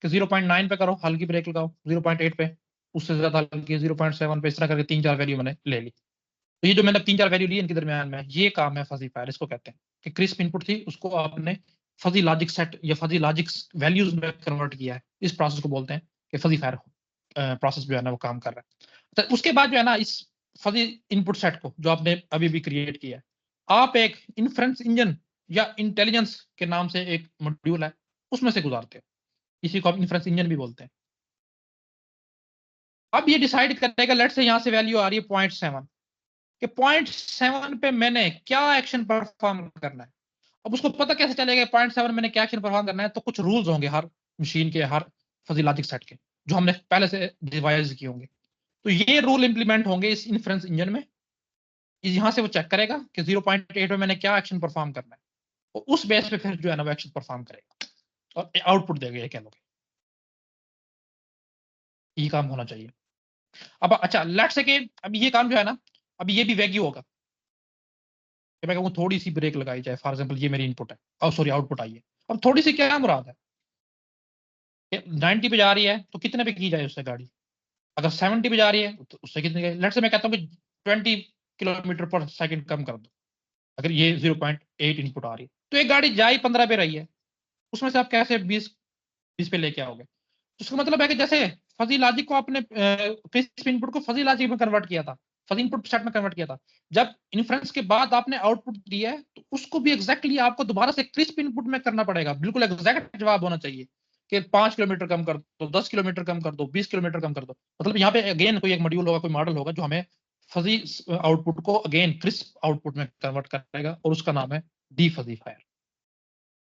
कि 0.9 पे करो हल्की ब्रेक लगाओ, 0.8 पे उससे ज्यादा हल्की, 0.7 पे, इस तरह करके 3-4 वैल्यू मैंने ले ली। तो ये जो मैंने 3-4 वैल्यू ली इनके दरमियान में, ये काम है फजी फायर, इसको कहते हैं कि क्रिस्प इनपुट थी उसको आपने फजी लॉजिक सेट या फजी लॉजिक वैल्यूज में कन्वर्ट किया है। इस प्रोसेस को बोलते हैं कि फजी फायर प्रोसेस जो है ना वो काम कर रहा है। तो उसके बाद जो है ना इस फजी इनपुट सेट को जो आपने अभी भी क्रिएट किया है, आप एक इन्फ्रेंस इंजन या इंटेलिजेंस के नाम से एक मॉड्यूल है उसमें से गुजारते हो, इसी को आप इन्फ्रेंस इंजन भी बोलते हैं। अब ये डिसाइड करेगा, लेट से यहाँ से वैल्यू आ रही है 0.7 कि 0.7 पे मैंने क्या एक्शन परफॉर्म करना है। अब उसको पता कैसे चलेगा 0.7 मैंने क्या एक्शन परफॉर्म करना है, तो कुछ रूल्स होंगे हर मशीन के, हर फजी लॉजिक सेट के, जो हमने पहले से डिवाइस किए होंगे। तो ये रूल इंप्लीमेंट होंगे इस इन्फ्रेंस इंजन में। यहां से वो चेक करेगा कि 0.8 में मैंने क्या एक्शन परफॉर्म करना है, और उस बेस पे फिर जो है ना वो एक्शन परफॉर्म करेगा और आउटपुट देगा, ये कह लो ये काम होना चाहिए। अब अच्छा, लेट्स से कि अब ये काम जो है ना, अब ये भी वैग्यू होगा कि मैं कहूँ थोड़ी सी ब्रेक लगाई जाए, फॉर एग्जांपल ये मेरी इनपुट है, और सॉरी आउटपुट आई है। अब थोड़ी सी क्या मुराद है, 90 पे जा रही है तो कितने पे की जाए उससे गाड़ी, अगर 70 पे जा रही है तो उससे कितने, लेट्स से मैं कहता हूँ कि 20 किलोमीटर पर सेकंड कम कर दो, अगर ये 0.8 इनपुट आ रही है तो एक गाड़ी जा ही 15 पे रही है, उसमें से आप कैसे 20 पे लेके आओगे। तो उसका मतलब है कि जैसे फजी लॉजिक को आपने क्रिस्प इनपुट को फजी लॉजिक में कन्वर्ट किया था, फजी इनपुट सेट में कन्वर्ट किया था, जब इन्फ्रेंस के बाद आपने आउटपुट दिया है तो उसको भी एग्जैक्टली आपको दोबारा से क्रिस्प इनपुट में करना पड़ेगा। बिल्कुल एग्जैक्ट जवाब होना चाहिए कि 5 किलोमीटर कम कर दो, 10 किलोमीटर कम कर दो, 20 किलोमीटर कम कर दो। मतलब यहाँ पे अगेन कोई एक मॉड्यूल होगा, कोई मॉडल होगा जो हमें फजी आउटपुट को अगेन क्रिस्प आउटपुट में कन्वर्ट करेगा, और उसका नाम है डी फजी फायर।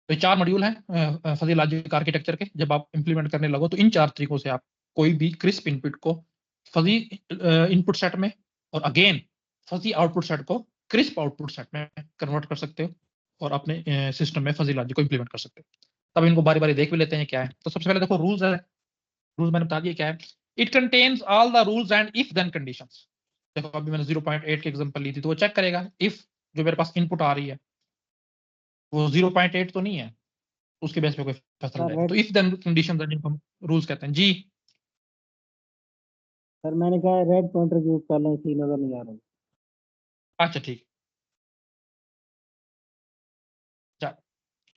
तो ये 4 मॉड्यूल हैं फजी लॉजिक आर्किटेक्चर के। जब आप इंप्लीमेंट करने लगो तो इन 4 तरीकों से आप कोई भी क्रिस्प इनपुट को फजी इनपुट सेट में और अगेन फजी आउटपुट सेट को क्रिस्प आउटपुट सेट में कन्वर्ट कर सकते हो और अपने सिस्टम में फजी लॉजिक को इंप्लीमेंट कर सकते हो। तब इनको बारी बारी देख भी लेते हैं क्या है। तो सबसे पहले देखो रूल्स है, रूल्स मैंने बता दिया क्या है। It contains all the rules and if then conditions. देखो अभी मैंने 0.8 की एग्जांपल ली थी, तो वो चेक करेगा इफ जो मेरे पास इनपुट आ रही है वो 0.8 तो नहीं है, उसके बेस पे कोई फैसला सर लेगा। तो इफ देन कंडीशंस एंड हम रूल्स कहते हैं जी। सर मैंने कहा रेड पॉइंटर यूज कर लें, सी नजर नहीं आ रहा। अच्छा ठीक,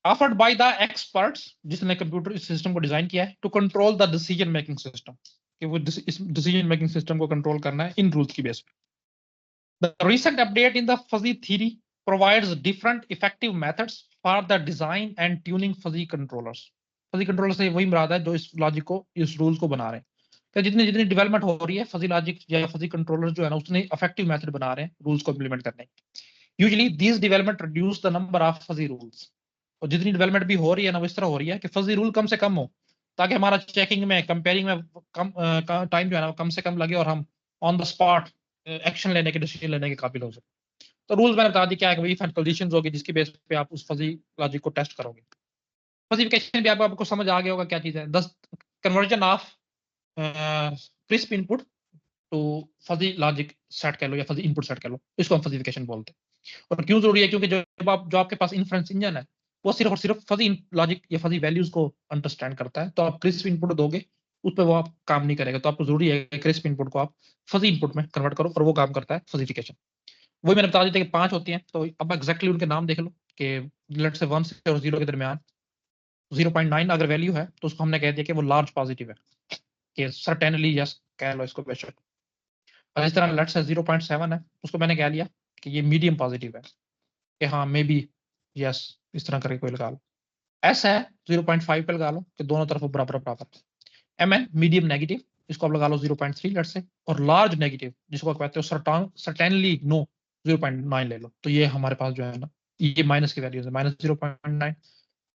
ऑफर्ड बाय द एक्सपर्ट्स, जिसने कंप्यूटर सिस्टम को डिजाइन किया है to control the decision making system, कि वो इस डिसीजन मेकिंग सिस्टम को कंट्रोल करना है इन रूल्स की बेस पे। The recent update in the fuzzy theory provides different effective methods for the design and tuning fuzzy controllers. Fuzzy controller से वही मुराद है जो इस लॉजिक को, इस रूल्स को बना रहे हैं। तो जितनी जितनी डेवलपमेंट हो रही है फजी लॉजिक या फजी कंट्रोलर जो है ना, उतने इफेक्टिव मेथड बना रहे हैं रूल्स को इंप्लीमेंट करने की। Usually this development reduce the number of fuzzy rules. और जितनी डेवलपमेंट भी हो रही है ना वो इस तरह हो रही है कि फजी रूल कम से कम हो, ताकि हमारा चेकिंग में, कंपेयरिंग में कम टाइम जो है ना कम से कम लगे और हम ऑन द स्पॉट एक्शन लेने के, डिसीजन लेने के काबिल हो सके। तो रूल्स मैंने बता दी क्या है, इफ एंड कंडीशंस होगी जिसकी बेस पे आप उस फजी लॉजिक को टेस्ट करोगे। फजीफिकेशन भी आपको समझ आ गया होगा क्या चीज है। 10 conversion of crisp input to fuzzy logic set कह लो या फजी इनपुट सेट कह लो, इसको हम फजीफिकेशन बोलते हैं। और क्यों जरूरी है, क्योंकि जो आपके पास इन्फ्रेंस इंजन है वो सिर्फ और सिर्फ फजी लॉजिक या फजी वैल्यूज को अंडरस्टैंड करता है। तो आप क्रिस्प इनपुट दोगे उस पर वो आप काम नहीं करेगा, तो आपको जरूरी है कि क्रिस्प इनपुट को आप फजी इनपुट में कन्वर्ट करो, और वो काम करता है फजीफिकेशन। वही मैंने बता दी थी कि 5 होती हैं, तो अब एग्जैक्टली उनके नाम देख लो कि लेट से 1 से और 0 के दरमियान 0.9 अगर वैल्यू है तो उसको हमने कह दिया कि वो लार्ज पॉजिटिव है, कि सर्टेनली यस कह लो इसको बेशक। और इस तरह लेट से 0.7 है, उसको मैंने कह लिया कि ये मीडियम पॉजिटिव है, कि हाँ मे बी यस, इस तरह करके कोई लगा लो। एस है 0.5 पे लगा लो कि दोनों तरफ बराबर बराबर। एम है मीडियम नेगेटिव, इसको आप लगा लो 0.3 लेट से, और लार्ज नेगेटिव जिसको आप कहते हो सर्टेनली नो 0.9 ले लो। तो ये हमारे पास जो है ना, ये माइनस की वैल्यूज है, -0.9,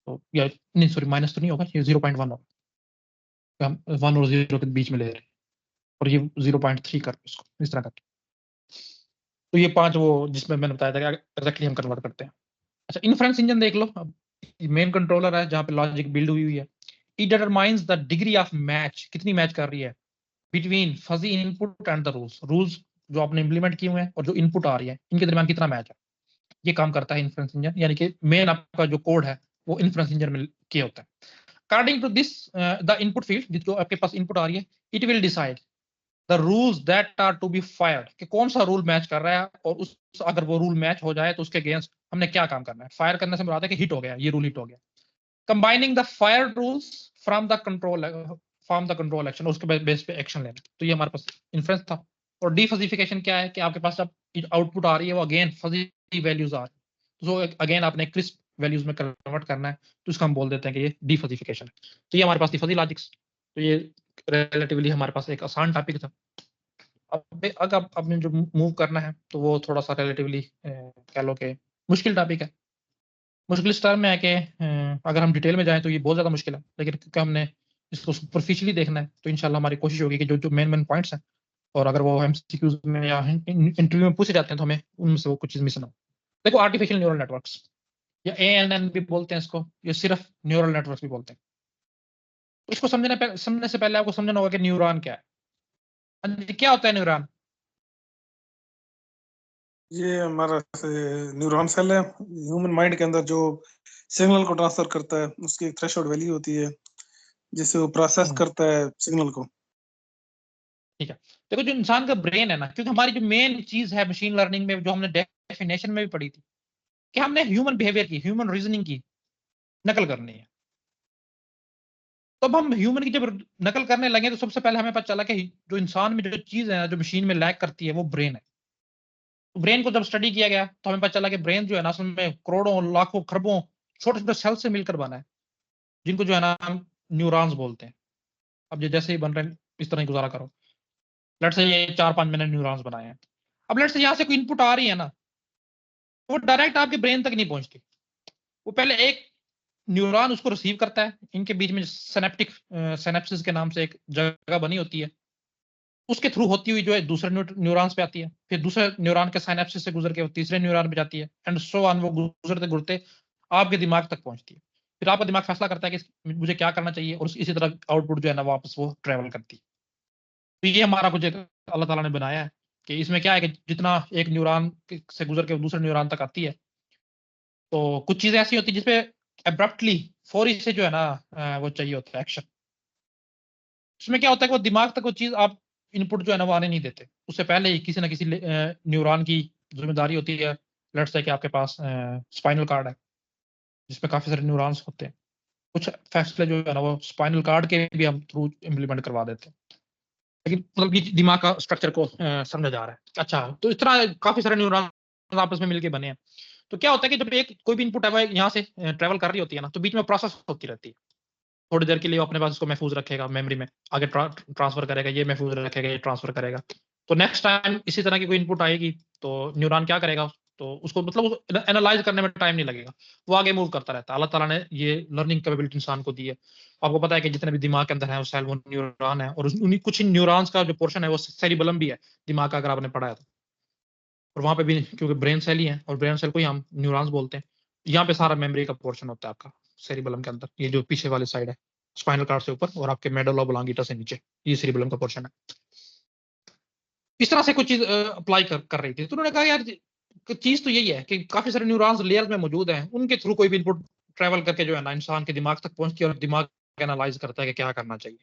तो या नहीं सॉरी माइनस तो नहीं होगा, ये 0.1 होगा, हम 1 और 0 के बीच में ले रहे हैं, और ये 0.3 कर इसको इस तरह करके। तो ये 5 वो जिसमें मैंने बताया था कि एग्जैक्टली हम कन्वर्ट करते हैं। अच्छा, इन्फ्रेंस इंजन देख लो, अब मेन कंट्रोलर है जहाँ पे लॉजिक बिल्ड हुई हुई है। It determines the degree of match, कितनी मैच कर रही है between fuzzy input and the rules, rules जो आपने इंप्लीमेंट किए हुए हैं और जो इनपुट आ रही है, इनके दरमियान कितना मैच है। ये काम करता है इन्फ्रेंस इंजन, यानी कि मेन आपका जो कोड है वो इन्फ्रेंस इंजन में किया होता है। According to this the input field, जो आपके पास इनपुट आ रही है, it will decide the rules that are to be fired, कि कौन सा रूल मैच कर रहा है, और उस अगर वो रूल मैच हो जाए तो उसके अगेंस्ट हमने क्या काम करना है। फायर करने से मुराद है कि हिट हो गया, ये रूल हिट हो गया। Combining the fired rules from the control action, उसके बेस पे एक्शन लेना। तो ये हमारे पास इन्फ्रेंस था। और डीफजिफिकेशन क्या है कि आपके पास जब आउटपुट आ रही है वो अगेन फजी वैल्यूज आ रही है, तो अगेन आपने क्रिस्प वैल्यूज में कन्वर्ट करना है, तो इसको हम बोल देते हैं कि ये डीफजिफिकेशन है। तो ये हमारे पास थी फजी लॉजिक्स। तो ये रिलेटिवली हमारे पास एक आसान टॉपिक था। अब अगर आपने जो मूव करना है तो वो थोड़ा सा रिलेटिवली कह लो कि मुश्किल टॉपिक है। मुश्किल इस टर्म में है कि अगर हम डिटेल में जाएं तो ये बहुत ज़्यादा मुश्किल है, लेकिन क्योंकि हमने इसको सुपरफिशियली देखना है तो इंशाल्लाह हमारी कोशिश होगी कि जो जो मेन पॉइंट्स हैं, और अगर वो एमसीक्यूज में या इंटरव्यू में पूछे जाते हैं तो हमें उनमें से वो कुछ चीज़ मिस ना हो। देखो, आर्टिफिशियल न्यूरल नेटवर्क्स या ANN भी बोलते हैं इसको, या सिर्फ न्यूरल नेटवर्क्स भी बोलते हैं। तो इसको समझने से पहले आपको समझना होगा कि न्यूरॉन क्या है। क्या होता है न्यूरॉन? ये हमारा न्यूरॉन सेल है ह्यूमन माइंड के अंदर, जो सिग्नल को ट्रांसफर करता है। उसकी एक थ्रेशोल्ड वैल्यू होती है जिसे वो प्रोसेस करता है सिग्नल को। ठीक है, देखो जो इंसान का ब्रेन है ना, क्योंकि हमारी जो मेन चीज है मशीन लर्निंग में, जो हमने डेफिनेशन में भी पढ़ी थी कि हमने ह्यूमन बिहेवियर की, ह्यूमन रीजनिंग की नकल करनी है। तो अब हम ह्यूमन की जब नकल करने लगे तो सबसे पहले हमें पता चला कि जो इंसान में जो चीज है, जो मशीन में लैक करती है, वो ब्रेन है। तो ब्रेन को जब स्टडी किया गया तो हमें पता चला कि ब्रेन जो है ना, असल में करोड़ों लाखों खरबों छोटे छोटे सेल से मिलकर बना है, जिनको जो है ना हम न्यूरॉन्स बोलते हैं। अब ये जैसे ही बन रहे हैं इस तरह ही गुजारा करो। लेट से ये 4-5 मैंने न्यूरॉन्स बनाए हैं। अब लेट से यहाँ से कोई इनपुट आ रही है ना, वो डायरेक्ट आपके ब्रेन तक नहीं पहुंचती। वो पहले एक न्यूरॉन उसको रिसीव करता है, इनके बीच में सिनेप्टिक सिनेप्सिस के नाम से एक जगह बनी होती है, उसके थ्रू होती हुई जो है दूसरे न्यूरॉन्स पे आती है, फिर दूसरे न्यूरॉन के सिनेप्सिस से गुजर के वो तीसरे न्यूरॉन पे जाती है, एंड सो ऑन, वो गुजरते गुजरते आपके दिमाग तक पहुंचती है। फिर आपका दिमाग फैसला करता है कि मुझे क्या करना चाहिए, और इसी तरह आउटपुट जो है ना वापस वो ट्रेवल करती है। तो ये हमारा कुछ एक अल्लाह ताला ने बनाया है कि इसमें क्या है कि जितना एक न्यूरॉन से गुजर के दूसरे न्यूरॉन तक आती है, तो कुछ चीजें ऐसी होती है जिसपे एब्रप्टली फौरी से जो है ना वो चाहिए होता है एक्शन। उसमें क्या होता है कि वो दिमाग तक वो चीज आप इनपुट जो है ना वो आने नहीं देते, उससे पहले ही किसी ना किसी न्यूरॉन की जिम्मेदारी होती है। लेट्स से कि आपके पास स्पाइनल कार्ड है जिसमें काफी सारे न्यूरॉन्स होते हैं, कुछ फैसले जो है ना वो स्पाइनल कार्ड के भी हम थ्रू इम्प्लीमेंट करवा देते हैं। लेकिन मतलब ये दिमाग का स्ट्रक्चर को समझा जा रहा है। अच्छा, तो इस तरह काफी सारे न्यूरॉन आपस में मिलके बने हैं। तो क्या होता है कि जब एक कोई भी इनपुट है वो यहाँ से ट्रेवल कर रही होती है ना, तो बीच में प्रोसेस होती रहती है। थोड़ी देर के लिए वो अपने पास उसको महफूज रखेगा मेमोरी में, आगे ट्रांसफर करेगा, ये महफूज रखेगा, ये ट्रांसफर करेगा। तो नेक्स्ट टाइम इसी तरह की कोई इनपुट आएगी तो न्यूरॉन क्या करेगा, तो उसको मतलब एनालाइज करने में टाइम नहीं लगेगा, वो आगे मूव करता रहता है। अल्लाह ताला ने ये लर्निंग कैपेबिलिटी इंसान को दी है। आपको पता है कि जितने भी दिमाग के अंदर है वो सेल, वो न्यूरॉन है, और उन्हीं कुछ न्यूरॉन्स का जो पोर्शन है वो सेरिबेलम भी है दिमाग का, अगर आपने पढ़ा है तो। और वहां पे भी क्योंकि ब्रेन सेल ही है, और ब्रेन सेल को ही हम न्यूरॉन्स बोलते हैं। यहाँ पे सारा मेमोरी का पोर्शन होता है आपका सेरिबेलम के अंदर, ये जो पीछे वाली साइड है स्पाइनल कार्ड से ऊपर और आपके मेडुला ओब्लांगेटा से नीचे, ये सेरिबेलम का पोर्शन है। इस तरह से कुछ चीज अप्लाई कर रही थी, तो उन्होंने कहा यार चीज तो यही है कि काफी सारे न्यूरॉन्स लेयर में मौजूद हैं, उनके थ्रू कोई भी इनपुट ट्रेवल करके जो है ना इंसान के दिमाग तक पहुंचती है, और दिमाग एनालाइज करता है कि क्या करना चाहिए।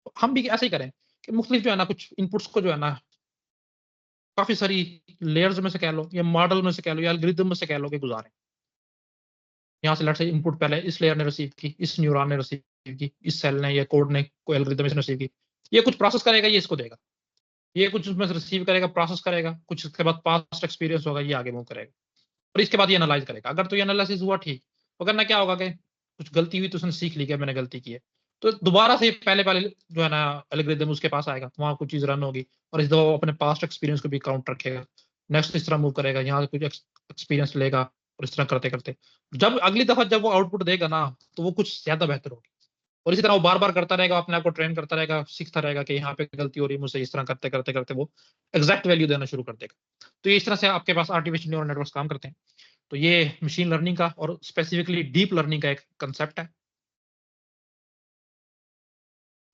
तो हम भी ऐसे ही करें कि मुख्तलिफ जो है ना कुछ इनपुट्स को जो है ना काफी सारी लेयर्स में से कह लो, या मॉडल में से कह लो, या एल्गोरिथम में से कह लो कि गुजारें। यहाँ से लेट से इनपुट पहले इस लेयर ने रिसीव की, इस न्यूरॉन ने रिसीव की, इस सेल ने या कोड ने कोई एल्गोरिथम इसने रिसीव की, ये कुछ प्रोसेस करेगा, ये इसको देगा, ये कुछ उसमें से रिसीव करेगा, प्रोसेस करेगा, कुछ इसके बाद पास्ट एक्सपीरियंस होगा, ये आगे मूव करेगा, और इसके बाद ये एनालाइज करेगा। अगर तो ये एनालिसिस हुआ ठीक, तो करना क्या होगा कि कुछ गलती हुई तो उसने सीख ली कि मैंने गलती की है, तो दोबारा से पहले पहले जो है ना एल्गोरिदम उसके पास आएगा, वहां कुछ चीज रन होगी और इस दफा वो अपने पास्ट एक्सपीरियंस को भी काउंट रखेगा, नेक्स्ट इस तरह मूव करेगा, यहाँ कुछ एक्सपीरियंस लेगा और इस तरह करते करते जब अगली दफा जब वो आउटपुट देगा ना तो वो कुछ ज्यादा बेहतर होगी। और इसी तरह वो बार बार करता रहेगा, अपने आप को ट्रेन करता रहेगा, सीखता रहेगा कि यहाँ पे गलती हो रही है मुझसे, इस तरह करते करते करते वो एग्जैक्ट वैल्यू देना शुरू कर देगा। तो ये इस तरह से आपके पास आर्टिफिशियल न्यूरल नेटवर्क्स काम करते हैं। तो ये मशीन लर्निंग का और स्पेसिफिकली डीप लर्निंग का एक कंसेप्ट है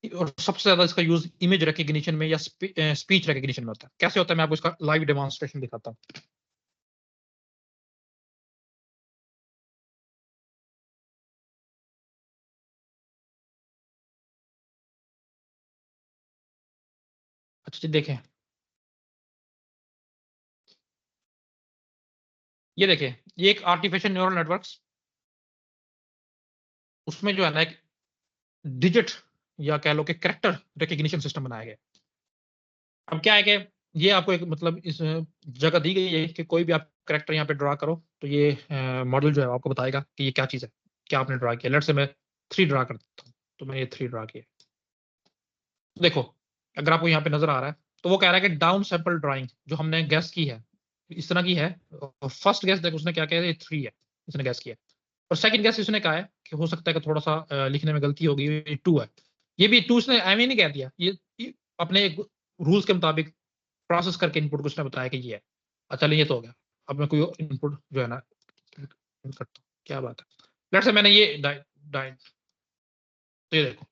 और सबसे ज्यादा इसका यूज इमेज रिकग्निशन में या स्पीच रिकग्निशन में होता है। कैसे होता है मैं आपको इसका लाइव डेमोन्स्ट्रेशन दिखाता हूँ। अच्छा जी देखें, ये देखें, ये एक आर्टिफिशियल न्यूरल नेटवर्क्स, उसमें जो है ना एक डिजिट या कह लो कि कैरेक्टर रिकग्निशन सिस्टम बनाया गया। अब क्या है कि ये आपको एक मतलब इस जगह दी गई है कि कोई भी आप कैरेक्टर यहाँ पे ड्रा करो तो ये मॉडल जो है आपको बताएगा कि ये क्या चीज है, क्या आपने ड्रा किया। लेट से मैं 3 ड्रा करता हूँ, तो मैं ये 3 ड्रा किया। देखो अगर आपको यहाँ पे नजर आ रहा है तो वो कह रहा है कि डाउन सैंपल ड्राइंग जो हमने गैस की है इस तरह की है। फर्स्ट गैस देखो उसने क्या किया, ये 3 है, इसने गैस किया। और सेकंड गैस इसने कहा है कि हो सकता है कि थोड़ा सा लिखने में गलती होगी, ये 2 है। ये भी 2 इसने एम नहीं कह दिया, ये अपने एक रूल्स के मुताबिक प्रोसेस करके इनपुट को उसने बताया कि ये है। अच्छा ये तो हो गया। अब मैं कोई इनपुट जो है ना करता हूँ, क्या बात है, लेट्स से मैंने ये डाइन, तो ये देखो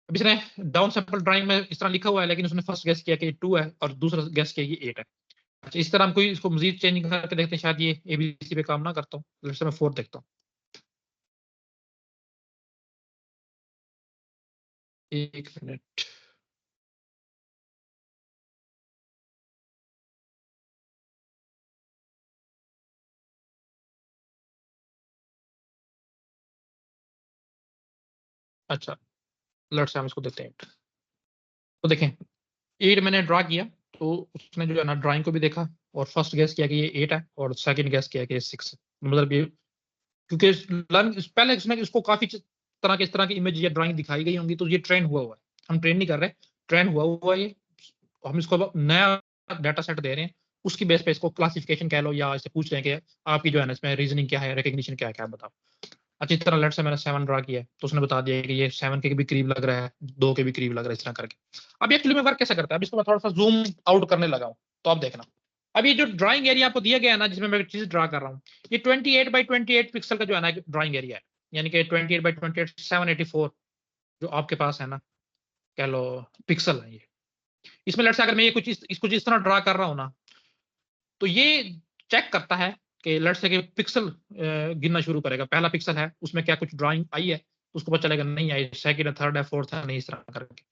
अब इसने डाउन सैंपल ड्राइंग में इस तरह लिखा हुआ है, लेकिन उसने फर्स्ट गेस किया कि 2 है और दूसरा गेस किया कि 8 है। अच्छा इस तरह हम कोई इसको मजीद चेंज करके देखते हैं, शायद ये एबीसी पे काम ना करता हूँ। लेट्स से मैं 4 देखता हूँ, एक मिनट। अच्छा लेट्स से हम इसको देखते हैं 8। तो देखें 8 मैंने ड्रा किया, तो उसने जो है ना ड्राइंग को भी देखा और फर्स्ट गेस किया कि ये 8 है और सेकंड गेस किया कि ये 6 है। मतलब ये क्योंकि लर्न पहले उसने इसको काफी तरह के इस तरह की इमेज या ड्राइंग दिखाई गई होंगी, तो ये ट्रेन हुआ हुआ है। हम ट्रेन नहीं कर रहे, ट्रेन हुआ हुआ है ये, हम इसको अब नया डाटा सेट दे रहे हैं, उसकी बेस पे इसको क्लासिफिकेशन कह लो या इसे पूछ रहे हैं कि आपकी जो है ना इसमें रीजनिंग क्या है, रिकग्निशन क्या है, क्या बताओ। अच्छी तरह लेट से मैंने 7 ड्रा किया है, तो उसने बता दिया कि ये 7 के भी करीब लग रहा है, 2 के भी करीब लग रहा है, इस तरह करके। अब एक्चुअली में वर्क कैसे करता है, अब इसको मैं थोड़ा सा जूम आउट करने लगा हूं, तो आप देखना। अब ये जो ड्राइंग एरिया आपको दिया गया है ना, जिसमें मैं चीज ड्रा कर रहा हूँ, ये 28 बाई 28 पिक्सल का जो है ना ड्राइंग एरिया है, यानी कि 28 बाई 28 784 जो आपके पास है ना कह लो पिक्सल है ये। इसमें लेट से अगर मैं ये कुछ इसको जिस तरह ड्रा कर रहा हूँ ना, तो ये चेक करता है कि लेट से पिक्सल गिनना शुरू करेगा, पहला पिक्सल है उसमें क्या कुछ ड्राइंग आई है, तो उसको पता चलेगा नहीं आई, सेकंड है, थर्ड है, फोर्थ है, नहीं, इस तरह करके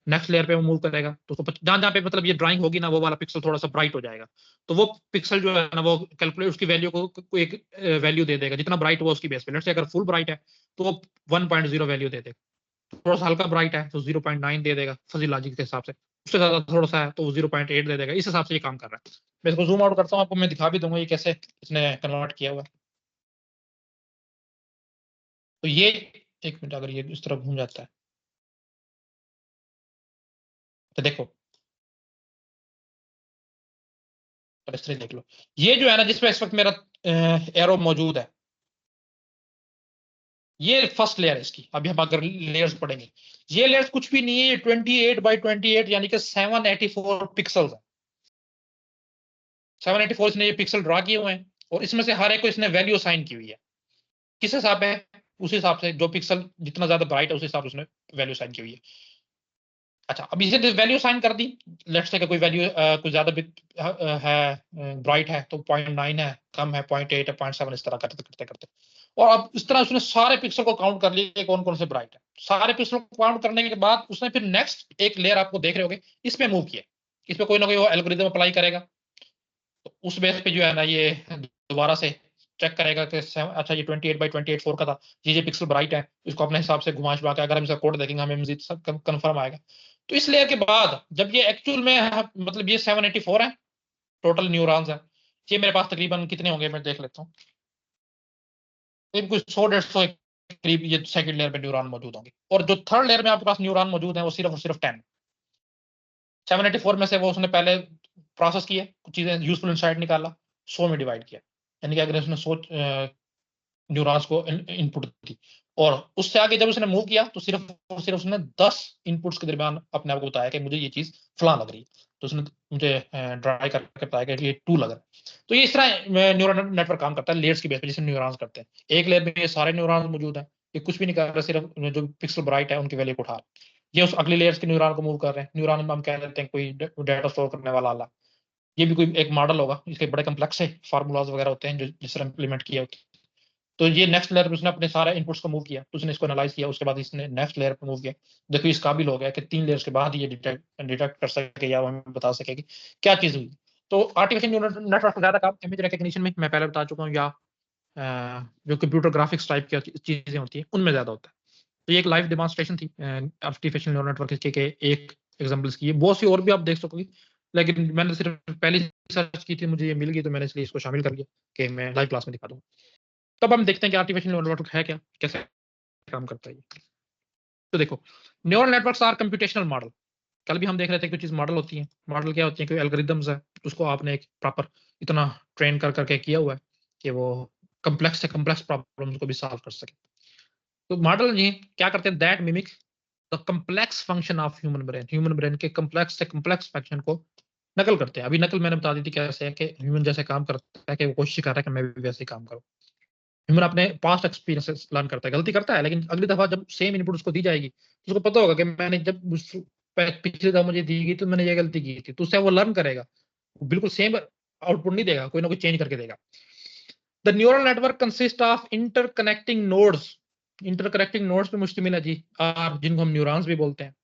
नेक्स्ट लेयर पे वो मूव करेगा, तो उसको जहां जहां पे मतलब ये ड्राइंग होगी ना वो वाला पिक्सल थोड़ा सा ब्राइट हो जाएगा, तो वो पिक्सल जो है ना वो कैलकुलेट उसकी वैल्यू को एक वैल्यू दे देगा, जितना ब्राइट हुआ उसकी बेस पे। लेट से अगर फुल ब्राइट है तो वो 1.0 वैल्यू दे देगा, थोड़ा सा हल्का ब्राइट है तो 0.9 दे देगा फजी लॉजिक के हिसाब से, उससे ज्यादा थोड़ा सा है तो वो 0.8 दे देगा। इस हिसाब से ये काम कर रहा है। मैं इसको जूम आउट करता हूँ, आपको मैं दिखा भी दूंगा ये कैसे इसने कन्वर्ट किया हुआ है। तो ये एक मिनट, अगर ये इस तरफ घूम जाता है तो देखो, इस तरह देख लो, ये जो है ना जिसपे इस वक्त मेरा एरो मौजूद है, ये फर्स्ट लेयर है इसकी। अभी हम अगर लेयर्स पढ़ेंगे, ये लेयर्स कुछ भी नहीं है, ये 28 बाई 28 यानी कि 784 पिक्सल्स है। 784 इसने ये पिक्सल ड्रा किए हुए हैं और इसमें से हर एक को इसने वैल्यू असाइन की हुई है। किस हिसाब है, उस हिसाब से जो पिक्सल जितना ज्यादा ब्राइट है उस हिसाब से उसने वैल्यू असाइन की हुई है। अच्छा अब इसे वैल्यू असाइन कर दी, लेट्स से कोई वैल्यू कुछ ज्यादा है ब्राइट है तो 0.9 है, कम है 0.8 है, 0.7, इस तरह करते करते करते। और अब इस तरह उसने सारे पिक्सल को काउंट कर लिए कौन कौन से ब्राइट है। सारे पिक्सल को काउंट करने के बाद उसने फिर नेक्स्ट एक लेयर आपको देख रहे होगे इसमें मूव किया, इस पे कोई ना कोई वो एल्गोरिदम अप्लाई करेगा, तो उस बेस पे जो है ना ये दोबारा से चेक करेगा कि अच्छा ये 28 बाई 28 4 का था, ये पिक्सल ब्राइट है, इसको अपने हिसाब से घुमा शुमा के अगर हम इसका कोड देखेंगे हमें मजीद सब कंफर्म आएगा। तो इस लेयर के बाद जब ये एक्चुअल में मतलब ये 784 है टोटल न्यूरॉन्स है, ये मेरे पास तकरीबन कितने होंगे मैं देख लेता हूँ, कुछ 100 150 करीब ये सेकंड लेयर पे न्यूरॉन मौजूद होंगे, और जो थर्ड लेयर में आपके पास न्यूरॉन मौजूद है वो सिर्फ और सिर्फ 10, 784 में से वो उसने पहले प्रोसेस किया, कुछ चीजें यूजफुल इनसाइट निकाला, 100 में डिवाइड किया, यानी कि अगर उसने सोच न्यूरॉन्स को इनपुट दी, और उससे आगे जब उसने मूव किया तो सिर्फ और सिर्फ उसने 10 इनपुट्स के दरमियान अपने आप को बताया कि मुझे ये चीज फलां लग रही है, तो उसने मुझे ड्राई करके बताया कि ये 2 लग रहा है। तो ये इस तरह न्यूरल नेटवर्क काम करता है लेयर्स की बेस पे, जैसे न्यूरॉन्स करते हैं। एक लेयर में ये सारे न्यूरॉन्स मौजूद हैं, ये कुछ भी नहीं कर रहे, सिर्फ जो पिक्सल ब्राइट है उनकी वैल्यू को उठा रहे हैं। ये उस अगली लेयर्स के न्यूरॉन को मूव कर रहे हैं। न्यूरॉन में हम कह देते हैं कोई डाटा स्टोर करने वाला आला, ये भी कोई एक मॉडल होगा, इसके बड़े कम्प्लेक्स है फार्मूलाज वगैरह होते हैं जो जिस तरह इंप्लीमेंट किए होते हैं। तो ये नेक्स्ट लेयर पे उसने अपने सारे इनपुट्स को मूव किया, तो उसने इसको एनालाइज किया, उसके बाद इसने नेक्स्ट लेयर पे मूव किया। देखो इस काबिल हो गया कि 3 लेयर्स के बाद ये डिटेक्ट कर सके या हमें बता सके कि क्या चीज हुई। तो आर्टिफिशियल न्यूरल नेटवर्क ज्यादा काम इमेज रिकग्निशन में मैं पहले बता चुका हूँ, या जो कंप्यूटर ग्राफिक्स टाइप की चीजें होती हैं उनमें ज्यादा होता है। तो ये एक लाइव डेमोन्स्ट्रेशन थी आर्टिफिशियल न्यूरल नेटवर्क के एक एग्जांपल्स की है, बहुत सी और भी आप देख सकोगे, लेकिन मैंने सिर्फ पहली सर्च की थी, मुझे ये मिल गई तो मैंने इसलिए इसको शामिल कर लिया कि मैं लाइव क्लास में दिखा दूँ। तब हम देखते हैं कि आर्टिफिशियल न्यूरल नेटवर्क है क्या, कैसे काम करता है ये। तो देखो, neural networks are computational model. कल भी हम देख रहे थे कुछ चीज मॉडल होती है। मॉडल क्या होती है, कोई एल्गोरिदम्स है, उसको आपने एक प्रॉपर इतना ट्रेन कर करके किया हुआ है कि वो कम्प्लेक्स से कम्प्लेक्स प्रॉब्लम्स को भी सॉल्व कर सके। तो मॉडल ये क्या करते हैं, that mimic the complex function of human brain के कम्प्लेक्स से कम्प्लेक्स फंक्शन को नकल करते हैं। अभी नकल मैंने बता दी थी कैसे है, कि ह्यूमन जैसे काम करता है, कि वो कोशिश कर रहा है कि मैं भी वैसे ही काम करूं। ह्यूमन अपने पास्ट एक्सपीरियंसेस लर्न करता है, गलती करता है, लेकिन अगली दफा जब सेम इनपुट उसको दी जाएगी तो उसको पता होगा कि मैंने जब पिछली दफा मुझे दी गई तो मैंने ये गलती की थी, तो उससे वो लर्न करेगा, वो बिल्कुल सेम आउटपुट नहीं देगा, कोई ना कोई चेंज करके देगा। The neural network consist of interconnecting nodes. Interconnecting nodes पे मुश्तमिल है जी, और जिनको हम न्यूरॉन्स भी बोलते हैं,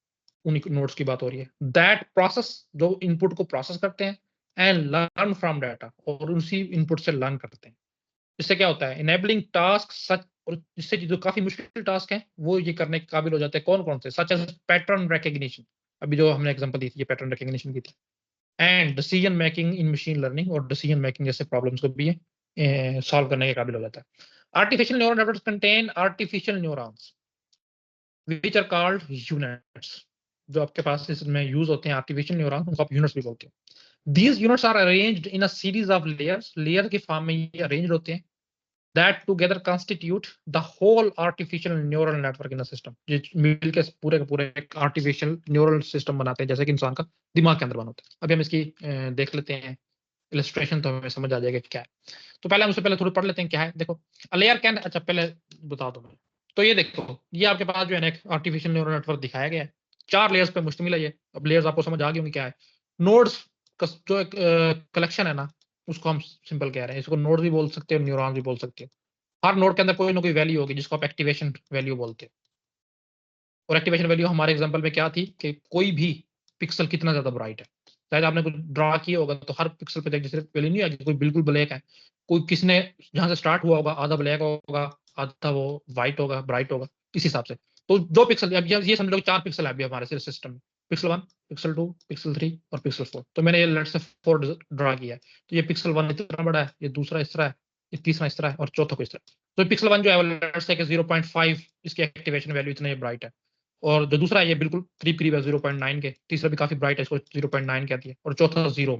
उन्हीं नोड्स की बात हो रही है। दैट प्रोसेस, जो इनपुट को प्रोसेस करते हैं, एंड लर्न फ्रॉम डाटा, और उसी इनपुट से लर्न करते हैं। इससे क्या होता है, इनेबलिंग टास्क सच, और इससे जो काफी मुश्किल टास्क हैं वो ये करने के काबिल हो जाते हैं। कौन कौन से, सच एज पैटर्न रिकग्निशन, अभी जो हमने एग्जांपल दी थी ये पैटर्न रिकग्निशन की थी, and decision making in machine learning, और डिसीजन मेकिंग जैसे प्रॉब्लम्स को भी सॉल्व करने के काबिल हो जाता है। Artificial neural networks contain artificial neurons which are called units. जो आपके पास इसमें यूज होते हैं आर्टिफिशियल न्यूरॉन्स, उनको आप यूनिट्स भी बोलते हैं। These units are arranged in a series of layers, layer के फॉर्म में ये अरेंज होते हैं, that together constitute the whole artificial neural network in the system। ये मिल के पूरे का पूरे एक आर्टिफिशियल न्यूरल सिस्टम बनाते हैं, जैसे कि इंसान का दिमाग के अंदर बना होता है। अभी हम इसकी देख लेते हैं इलस्ट्रेशन, तो हमें समझ आ जाएगा कि क्या है। तो पहले हम उससे पहले थोड़ी पढ़ लेते हैं क्या है। देखो, लेयर कैन, अच्छा पहले बता दो मैं। तो ये देखो, ये आपके पास जो है ना एक आर्टिफिशियल न्यूरल नेटवर्क दिखाया गया है, 4 लेयर्स पे मुश्तमिल है ये। अब लेयर्स आपको समझ आ गई होंगी क्या है। नोड्स का जो एक कलेक्शन है ना, उसको हम सिंपल कह रहे हैं, इसको नोड भी बोल सकते हैं, न्यूरॉन भी बोल सकते हैं। हर नोड के अंदर कोई ना कोई वैल्यू होगी जिसको आप एक्टिवेशन वैल्यू बोलते हैं। और एक्टिवेशन वैल्यू हमारे एग्जांपल में क्या थी, कि कोई भी पिक्सल कितना ज्यादा ब्राइट है। शायद आपने कुछ ड्रा किया होगा तो हर पिक्सल पे जैसे वैल्यू नहीं आएगी, कोई बिल्कुल ब्लैक है, कोई किसने जहां से स्टार्ट हुआ होगा आधा ब्लैक होगा, आधा वो व्हाइट होगा, ब्राइट होगा, इस हिसाब से। तो 2 पिक्सल, अब ये समझ लो 4 पिक्सल है अभी हमारे सिस्टम में, पिक्सल 1, पिक्सल 2, पिक्सल 3 और पिक्सल 4। तो मैंने ये लेट्स से 4 ड्रा किया है, तो ये पिक्सल 1 इतना बड़ा है, ये दूसरा इस तरह है, ये तीसरा इस तरह है, और चौथा को इस तरह। तो पिक्सल 1 जो है वो लेट्स से 0.5 इसकी एक्टिवेशन वैल्यू इतने ब्राइट है, और जो दूसरा है ये बिल्कुल करीब करीब है 0.9 के, तीसरा भी काफी ब्राइट है, इसको 0.9 कहती है, और चौथा 0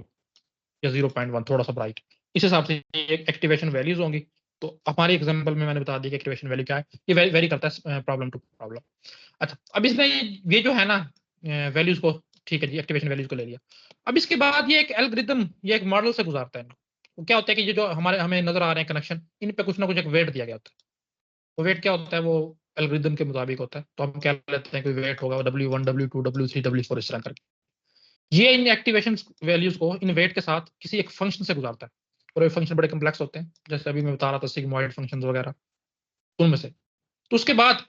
या 0.1 थोड़ा सा ब्राइट। इस हिसाब से ये एक्टिवेशन वैल्यूज होंगी। तो हमारे एग्जांपल में मैंने बता दिया कि एक्टिवेशन वैल्यू क्या है, ये वेरी करता है प्रॉब्लम टू प्रॉब्लम। अच्छा, अब इसमें ये जो है ना वैल्यूज को, ठीक है जी, एक्टिवेशन वैल्यूज को ले लिया। अब इसके बाद ये एक एल्गोरिथम, ये एक मॉडल से गुजरता है। तो क्या होता है कि ये जो हमें नजर आ रहे हैं कनेक्शन, इन पे कुछ ना कुछ एक वेट दिया गया होता है। वो वेट क्या होता है, वो एल्गोरिथम के मुताबिक होता है। तो हम क्या लेते हैं, कोई वेट होगा W1, W2, W3, W4 इस तरह करके। ये इन एक्टिवेशन वैल्यूज को इन वेट के साथ किसी एक फंक्शन से गुजारता है, और ये फंक्शन बड़े कम्प्लेक्स होते हैं, जैसे अभी मैं बता रहा था सिग्मॉइड फंक्शंस वगैरह, उनमें से। तो उसके बाद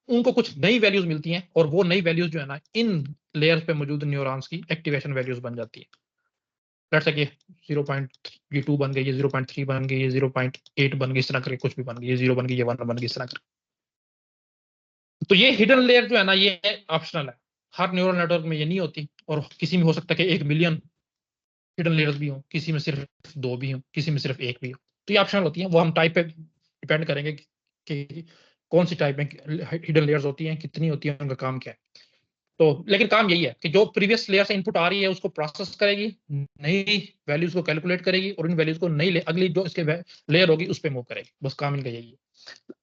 उनको कुछ नई वैल्यूज मिलती हैं, और वो नई वैल्यूज जो है ना इन लेयर्स पे मौजूद न्यूरॉन्स की एक्टिवेशन वैल्यूज बन जाती है। लेट्स से कि 0.2 बन गई, ये 0.3 बन गई, ये 0.8 बन गई, इस तरह करके कुछ भी बन गई, ये 0 बन गई, ये 1 बन गई, इस तरह करके। तो ये हिडन लेयर जो है ना, ये ऑप्शनल है, हर न्यूरल नेटवर्क में ये नहीं होती, और किसी में हो सकता है कि 1 मिलियन हिडन लेयर्स भी हो, किसी में सिर्फ 2 भी हो, किसी में सिर्फ 1 भी हो। तो ये ऑप्शनल होती है, वो हम टाइप पे डिपेंड करेंगे कि कौन सी टाइप में हिडन लेयर्स होती हैं, कितनी होती है, उनका काम क्या है। तो लेकिन काम यही है कि जो प्रीवियस लेयर से इनपुट आ रही है उसको प्रोसेस करेगी, नई वैल्यूज को कैलकुलेट करेगी और इन वैल्यूज को नई अगली जो इसके लेयर होगी उस पर मूव करेगी। बस काम इनका यही है।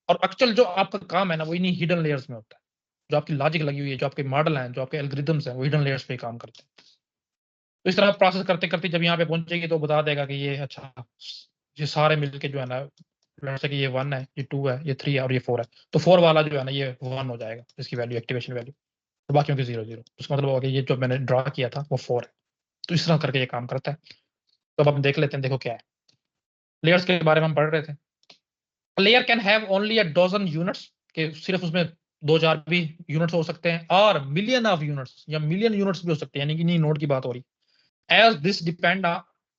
और एक्चुअल जो आपका काम है ना वो इन्हीं हिडन लेयर्स में होता है। जो आपकी लॉजिक लगी हुई है, जो आपके मॉडल हैं, जो आपके एल्गोरिथम्स हैं, वो हिडन लेयर्स पे काम करते हैं। तो इस तरह प्रोसेस करते करते जब यहाँ पे पहुंचेगी तो बता देगा कि ये अच्छा, ये सारे मिलके जो है ना, लेट्स से कि ये 1 है, ये 2 है, ये 3 है और ये 4 है, तो 4 वाला जो है ना ये 1 हो जाएगा, इसकी वैल्यू, एक्टिवेशन वैल्यू, और बाकियों की 0 0। उसका मतलब होगा कि ये जो मैंने ड्रा किया था वो 4 है। तो इस तरह करके ये काम करता है। तो अब हम देख लेते हैं, देखो क्या है। लेयर्स के बारे में हम पढ़ रहे थे। Layer can have only a dozen units, के सिर्फ उसमें 2-4 भी यूनिट्स हो सकते हैं, और मिलियन ऑफ यूनिट्स या मिलियन यूनिट्स भी हो सकते हैं, यानी कि नहीं नोड की बात हो रही। As this depend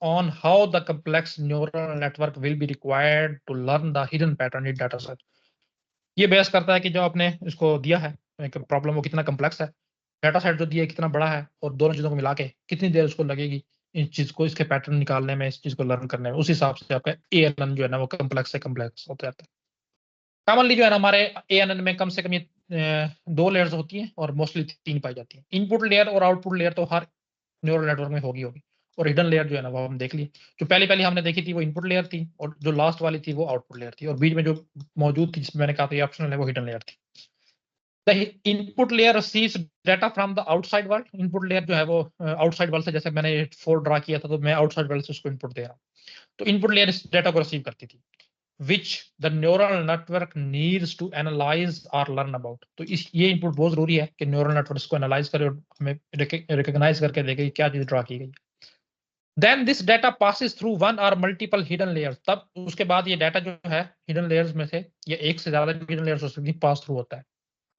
on how the complex neural network will be required to learn the hidden pattern in data set. ये बेस करता है कि जो आपने इसको दिया है एक प्रॉब्लम, वो कितना कम्प्लेक्स है, डाटा सेट जो दिया है कितना बड़ा है, और दोनों चीजों को मिला के कितनी देर उसको लगेगी इन चीज को, इसके पैटर्न निकालने में, इस चीज को लर्न करने में। उस हिसाब से आपका ANN जो है ना वो कम्प्लेक्स से कम्प्लेक्स होता जाता है। कॉमनली जो है ना हमारे ANN में कम से कम ये 2 लेयर्स होती हैं और मोस्टली 3 पाई जाती हैं। इनपुट लेयर और आउटपुट लेयर तो हर न्यूरल नेटवर्क में होगी। और हिडन लेयर जो है ना वो हम देख लिए। जो पहली हमने देखी थी वो इनपुट लेयर थी, और जो लास्ट वाली थी वो आउटपुट लेयर थी, और बीच में जो मौजूद थी जिसमें मैंने कहा था ये ऑप्शनल है, वो हिडन लेयर थी। The input layer receives data from the outside world. Input layer जो है वो आउटसाइड वर्ल्ड से, जैसे मैंने 4 ड्रा किया था तो मैं आउटसाइड वर्ल्ड से उसको इनपुट दे रहा हूँ। तो इनपुट लेयर इस डाटा को रिसीव करती थी, which the neural network needs to analyze or learn about। तो इस ये इनपुट बहुत जरूरी है कि न्यूरल नेटवर्क को एनालाइज करे और हमें रिकॉग्नाइज करके देखे क्या चीज ड्रा की गई। Then this data passes through one or multiple hidden layers. तब उसके बाद ये डाटा जो है हिडन लेयर्स में से, ये एक से ज्यादा हिडन लेयर्स हो सकती है, पास थ्रू होता है।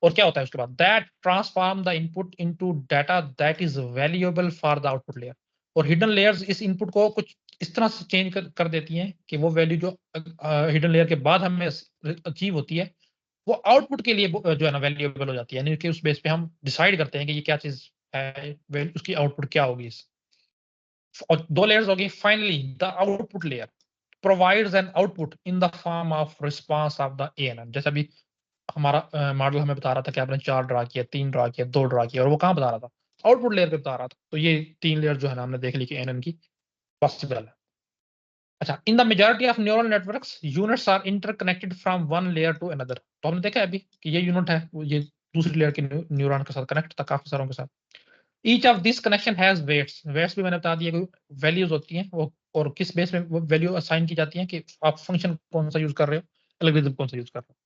और क्या होता है उसके बाद, that transform the input into data that is valuable for the output layer. और हिडन लेयर्स इस इनपुट को कुछ इस तरह से चेंज कर देती हैं कि वो वैल्यू जो हिडन लेयर के बाद हमें अचीव होती है वो आउटपुट के लिए जो है ना वैल्यूएबल हो जाती है। यानी कि उस बेस पे हम डिसाइड करते हैं कि ये क्या चीज है, उसकी आउटपुट क्या होगी। और 2 लेयर्स होगी। Finally the output layer provides an output in the form of response of the ANN। जैसा भी हमारा मॉडल हमें बता रहा था कि आपने 4 ड्रा किया, 3 ड्रा किया, 2 ड्रा किया, और वो कहाँ बता रहा था, आउटपुट लेयर पे बता रहा था। तो ये 3 लेयर जो है ना हमने देख ली कि ANN की पॉसिबल है। अच्छा, in the majority of neural networks units are interconnected from one layer to another. तो हमने देखा है अभी कि ये यूनिट है, ये दूसरी लेयर के न्यूरॉन के साथ कनेक्ट था, काफी सारों के साथ। Each of this connection has weights. Weights भी मैंने बता दिया, वैल्यूज होती हैं वो, और किस बेस में वो वैल्यू असाइन की जाती है कि आप फंक्शन कौन सा यूज कर रहे हो, एल्गोरिथम कौन सा यूज कर रहे हो।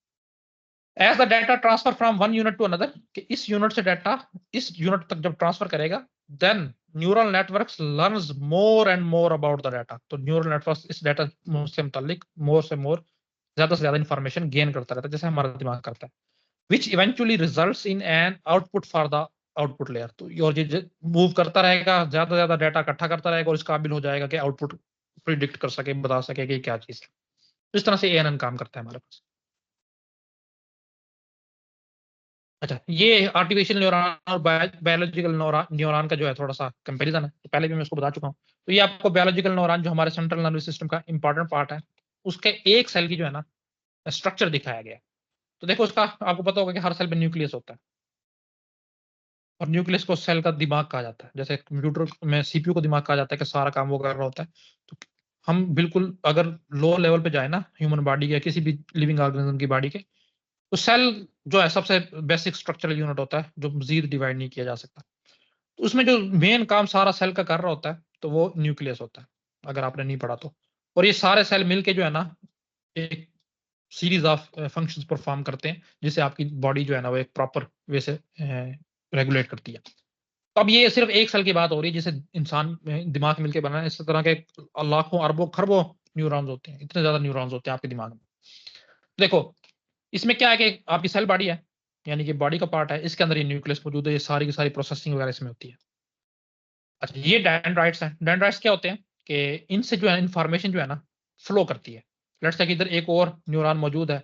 As the data transfer from one unit to another, कि इस यूनिट से डाटा इस यूनिट तक जब ट्रांसफर करेगा, then neural networks learns more and more about the data. तो न्यूरल नेटवर्क्स इस डाटा से मुतालिक मोर से मोर, ज्यादा से ज्यादा इंफॉर्मेशन गेन करता रहता है, जैसे हमारा दिमाग करता है। Which eventually results in an output for the output layer. तो और ये मूव करता रहेगा, ज्यादा से ज्यादा डाटा इकट्ठा करता रहेगा और इस काबिल हो जाएगा कि आउटपुट प्रिडिक्ट कर सके, बता सके कि क्या चीज है। इस तरह से ANN काम करता है हमारे पास। अच्छा, ये आर्टिफिशियल न्यूरॉन और बायोलॉजिकल न्यूरॉन का जो है थोड़ा सा कंपैरिजन है, तो पहले भी मैं उसको बता चुका हूँ। तो ये आपको बायोलॉजिकल न्यूरॉन जो हमारे सेंट्रल नर्वस सिस्टम का इंपॉर्टेंट पार्ट है, उसके एक सेल की जो है ना स्ट्रक्चर दिखाया गया है। तो देखो उसका आपको पता होगा कि हर सेल में न्यूक्लियस होता है, और न्यूक्लियस को सेल का दिमाग कहा जाता है। जैसे कंप्यूटर में CPU को दिमाग कहा जाता है कि सारा काम वो कर रहा होता है। तो हम बिल्कुल अगर लो लेवल पे जाए ना ह्यूमन बॉडी के, किसी भी लिविंग ऑर्गेनिज्म की बॉडी के, तो सेल जो है सबसे बेसिक स्ट्रक्चरल यूनिट होता है जो मजीद डिवाइड नहीं किया जा सकता। तो उसमें जो मेन काम सारा सेल का कर रहा होता है तो वो न्यूक्लियस होता है, अगर आपने नहीं पढ़ा तो। और ये सारे सेल मिलके जो है ना एक सीरीज ऑफ फंक्शंस परफॉर्म करते हैं, जिससे आपकी बॉडी जो है ना वो एक प्रॉपर वे से रेगुलेट करती है। तो अब ये सिर्फ एक सेल की बात हो रही है जिसे इंसान दिमाग मिलके बना है। इस तरह के लाखों अरबों खरबों न्यूरॉन्स होते हैं, इतने ज्यादा न्यूरॉन्स होते हैं आपके दिमाग में। देखो इसमें क्या है कि आपकी सेल बॉडी है, यानी कि बॉडी का पार्ट है, इसके अंदर ये न्यूक्लियस मौजूद है, ये सारी की सारी प्रोसेसिंग वगैरह इसमें होती है। अच्छा, ये डेंड्राइट्स हैं। डेंड्राइट्स क्या होते हैं कि इनसे जो है इंफॉर्मेशन जो है ना फ्लो करती है। लेट्स से कि इधर एक और न्यूरॉन मौजूद है,